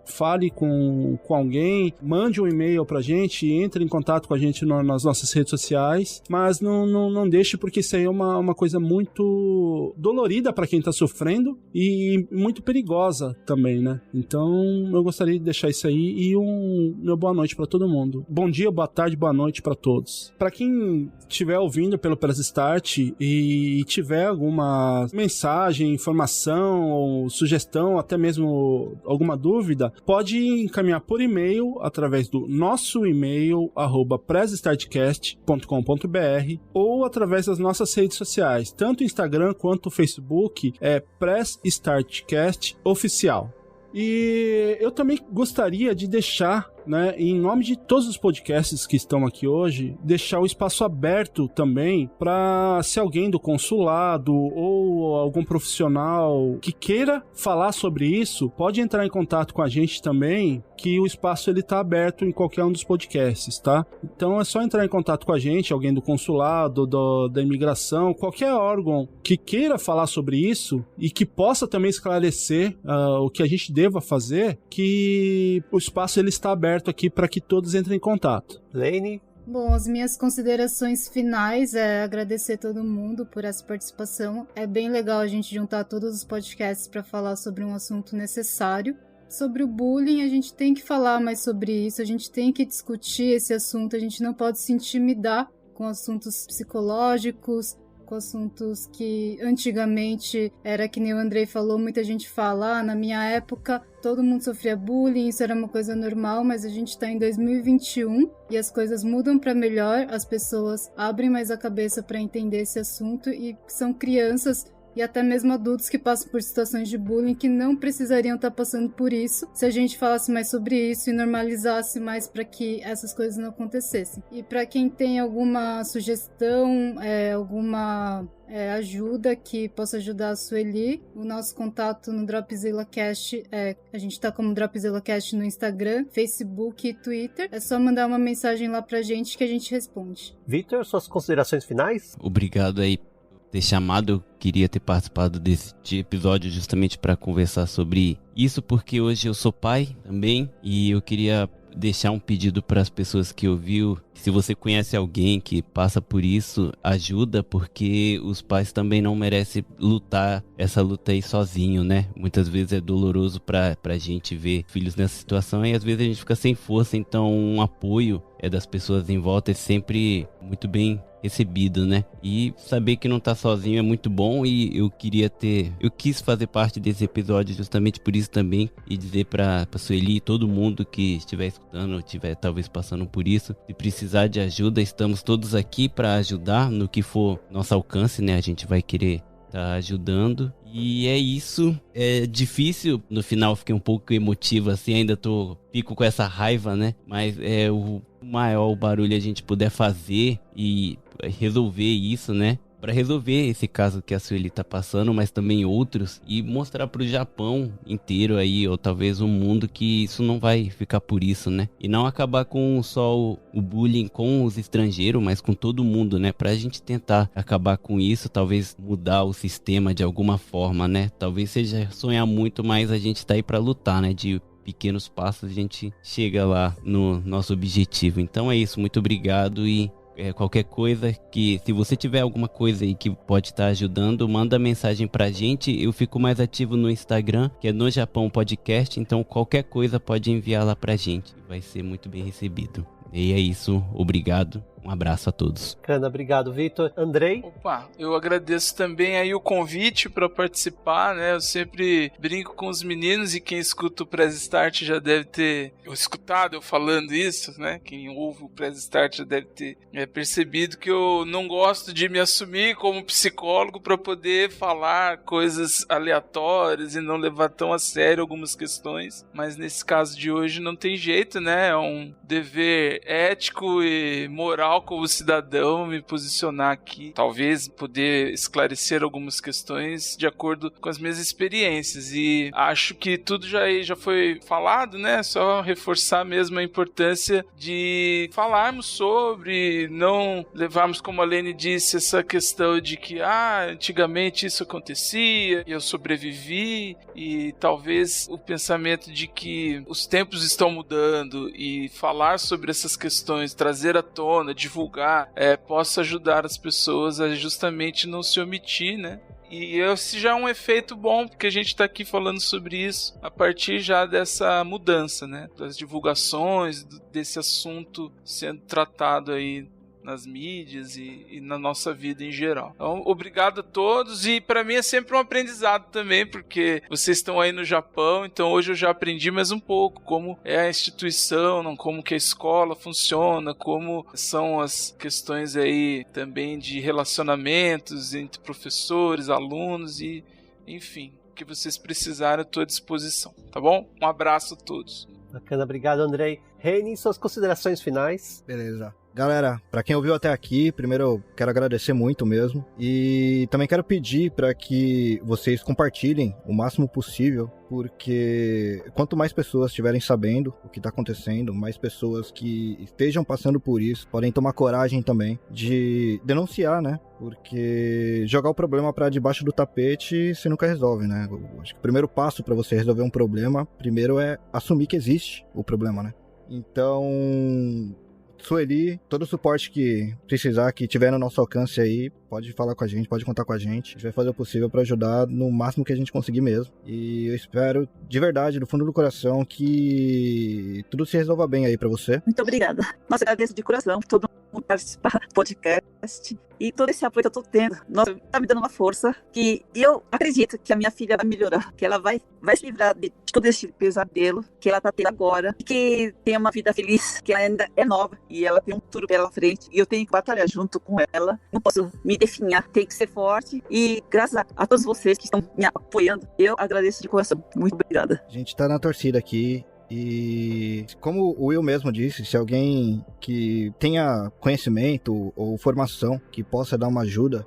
com alguém, mande um e-mail pra gente, entre em contato com a gente nas nossas redes sociais, mas não deixe, porque isso aí é uma coisa muito dolorida para quem tá sofrendo e muito perigosa também, né? Então eu gostaria de deixar isso aí e meu boa noite para todo mundo. Bom dia, boa tarde, boa noite para todos. Para quem estiver ouvindo pelo Press Start e tiver alguma mensagem, informação ou sugestão, até mesmo alguma dúvida, pode encaminhar por e-mail através do nosso e-mail @pressstartcast.com.br ou através das nossas redes sociais, tanto o Instagram quanto o Facebook, é Press Startcast Oficial. E eu também gostaria de deixar, né, em nome de todos os podcasts que estão aqui hoje, deixar o espaço aberto também para, se alguém do consulado ou algum profissional que queira falar sobre isso, pode entrar em contato com a gente também, que o espaço ele tá aberto em qualquer um dos podcasts, tá? Então é só entrar em contato com a gente, alguém do consulado, da imigração, qualquer órgão que queira falar sobre isso e que possa também esclarecer o que a gente deva fazer, que o espaço ele está aberto aqui para que todos entrem em contato. Leine? Bom, as minhas considerações finais é agradecer todo mundo por essa participação. É bem legal a gente juntar todos os podcasts para falar sobre um assunto necessário. Sobre o bullying, a gente tem que falar mais sobre isso, a gente tem que discutir esse assunto, a gente não pode se intimidar com assuntos psicológicos, com assuntos que antigamente era que nem o Andrei falou, muita gente fala, na minha época todo mundo sofria bullying, isso era uma coisa normal, mas a gente está em 2021 e as coisas mudam para melhor, as pessoas abrem mais a cabeça para entender esse assunto e são crianças e até mesmo adultos que passam por situações de bullying que não precisariam estar passando por isso se a gente falasse mais sobre isso e normalizasse mais para que essas coisas não acontecessem. E para quem tem alguma sugestão, alguma ajuda que possa ajudar a Sueli, o nosso contato no Dropzilla Cast a gente tá como Dropzilla Cast no Instagram, Facebook e Twitter. É só mandar uma mensagem lá pra gente que a gente responde. Vitor, suas considerações finais? Obrigado aí ter chamado, eu queria ter participado desse episódio justamente para conversar sobre isso, porque hoje eu sou pai também e eu queria deixar um pedido para as pessoas que ouviu. Se você conhece alguém que passa por isso, ajuda, porque os pais também não merecem lutar essa luta aí sozinho, né? Muitas vezes é doloroso pra gente ver filhos nessa situação e às vezes a gente fica sem força, então um apoio das pessoas em volta é sempre muito recebido, né? E saber que não tá sozinho é muito bom, e eu quis fazer parte desse episódio justamente por isso também, e dizer pra Sueli e todo mundo que estiver escutando, estiver talvez passando por isso, se precisar de ajuda, estamos todos aqui para ajudar no que for nosso alcance, né? A gente vai querer tá ajudando. E é isso. É difícil, no final fiquei um pouco emotivo assim, ainda fico com essa raiva, né? Mas é o maior barulho a gente puder fazer e resolver isso, né? Para resolver esse caso que a Sueli tá passando, mas também outros, e mostrar pro Japão inteiro aí, ou talvez o mundo, que isso não vai ficar por isso, né? E não acabar com só o bullying com os estrangeiros, mas com todo mundo, né? Pra gente tentar acabar com isso, talvez mudar o sistema de alguma forma, né? Talvez seja sonhar muito, mas a gente tá aí pra lutar, né? De pequenos passos a gente chega lá no nosso objetivo. Então é isso, muito obrigado, e qualquer coisa que, se você tiver alguma coisa aí que pode estar ajudando, manda mensagem pra gente. Eu fico mais ativo no Instagram, que é No Japão Podcast, então qualquer coisa pode enviar lá pra gente, vai ser muito bem recebido. E é isso, obrigado. Um abraço a todos. Bacana, obrigado, Vitor. Andrei? Opa, eu agradeço também aí o convite para participar, né? Eu sempre brinco com os meninos, e quem escuta o Press Start já deve ter escutado eu falando isso, né? Quem ouve o Press Start já deve ter percebido que eu não gosto de me assumir como psicólogo para poder falar coisas aleatórias e não levar tão a sério algumas questões, mas nesse caso de hoje não tem jeito, né? É um dever ético e moral como cidadão me posicionar aqui, talvez poder esclarecer algumas questões de acordo com as minhas experiências, e acho que tudo já foi falado, né? Só reforçar mesmo a importância de falarmos sobre, não levarmos, como a Lene disse, essa questão de que antigamente isso acontecia e eu sobrevivi, e talvez o pensamento de que os tempos estão mudando, e falar sobre essas questões, trazer à tona, divulgar, possa ajudar as pessoas a justamente não se omitir, né? E esse já é um efeito bom, porque a gente está aqui falando sobre isso a partir já dessa mudança, né? Das divulgações, desse assunto sendo tratado aí nas mídias e na nossa vida em geral. Então, obrigado a todos, e para mim é sempre um aprendizado também, porque vocês estão aí no Japão, então hoje eu já aprendi mais um pouco como é a instituição, como que a escola funciona, como são as questões aí também de relacionamentos entre professores, alunos, e enfim, o que vocês precisarem eu estou à disposição, tá bom? Um abraço a todos. Bacana, obrigado, Andrei. Reine, suas considerações finais. Beleza. Galera, pra quem ouviu até aqui, primeiro eu quero agradecer muito mesmo, e também quero pedir para que vocês compartilhem o máximo possível, porque quanto mais pessoas estiverem sabendo o que tá acontecendo, mais pessoas que estejam passando por isso podem tomar coragem também de denunciar, né? Porque jogar o problema pra debaixo do tapete você nunca resolve, né? Eu acho que o primeiro passo pra você resolver um problema, primeiro é assumir que existe o problema, né? Então, Sueli, todo o suporte que precisar, que tiver no nosso alcance aí, pode falar com a gente, pode contar com a gente. A gente vai fazer o possível para ajudar no máximo que a gente conseguir mesmo. E eu espero, de verdade, do fundo do coração, que tudo se resolva bem aí para você. Muito obrigada. Nossa, agradeço de coração por todo mundo participar do podcast. E todo esse apoio que eu tô tendo, nossa, tá me dando uma força, e eu acredito que a minha filha vai melhorar, que ela vai se livrar de todo esse pesadelo que ela tá tendo agora, que tem uma vida feliz, que ela ainda é nova, e ela tem um futuro pela frente, e eu tenho que batalhar junto com ela, não posso me definhar, tenho que ser forte, e graças a todos vocês que estão me apoiando, eu agradeço de coração, muito obrigada. A gente tá na torcida aqui, e como o Will mesmo disse, se alguém que tenha conhecimento ou formação que possa dar uma ajuda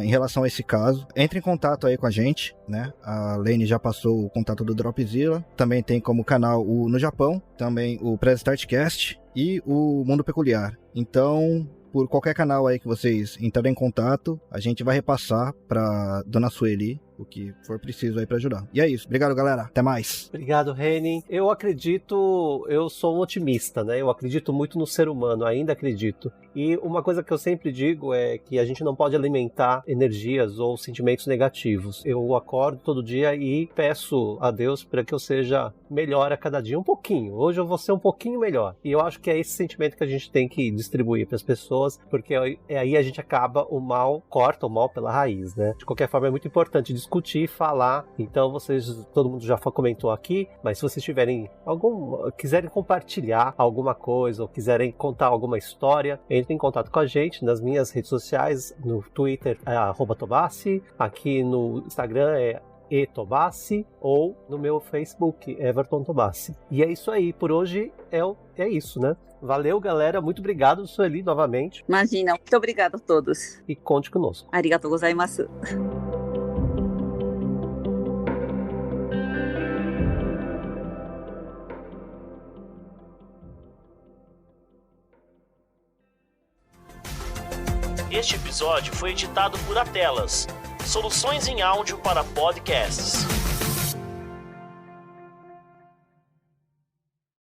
em relação a esse caso, entre em contato aí com a gente, né? A Lene já passou o contato do Dropzilla, também tem como canal o No Japão, também o Press Startcast e o Mundo Peculiar. Então, por qualquer canal aí que vocês entrarem em contato, a gente vai repassar pra Dona Sueli o que for preciso aí pra ajudar. E é isso. Obrigado, galera. Até mais. Obrigado, Renin. Eu sou um otimista, né? Eu acredito muito no ser humano, ainda acredito. E uma coisa que eu sempre digo é que a gente não pode alimentar energias ou sentimentos negativos. Eu acordo todo dia e peço a Deus para que eu seja melhor a cada dia, um pouquinho. Hoje eu vou ser um pouquinho melhor. E eu acho que é esse sentimento que a gente tem que distribuir para as pessoas, porque aí a gente acaba corta o mal pela raiz, né? De qualquer forma, é muito importante discutir, falar. Então, todo mundo já comentou aqui, mas se vocês tiverem quiserem compartilhar alguma coisa ou quiserem contar alguma história, entre em contato com a gente nas minhas redes sociais, no Twitter é @Tobassi, aqui no Instagram é @Tobassi ou no meu Facebook, Everton Tobassi. E é isso aí, por hoje é isso, né? Valeu, galera, muito obrigado, Sueli, novamente. Imagina, muito obrigado a todos. E conte conosco. Arigatou gozaimasu. Este episódio foi editado por Atelas, soluções em áudio para podcasts.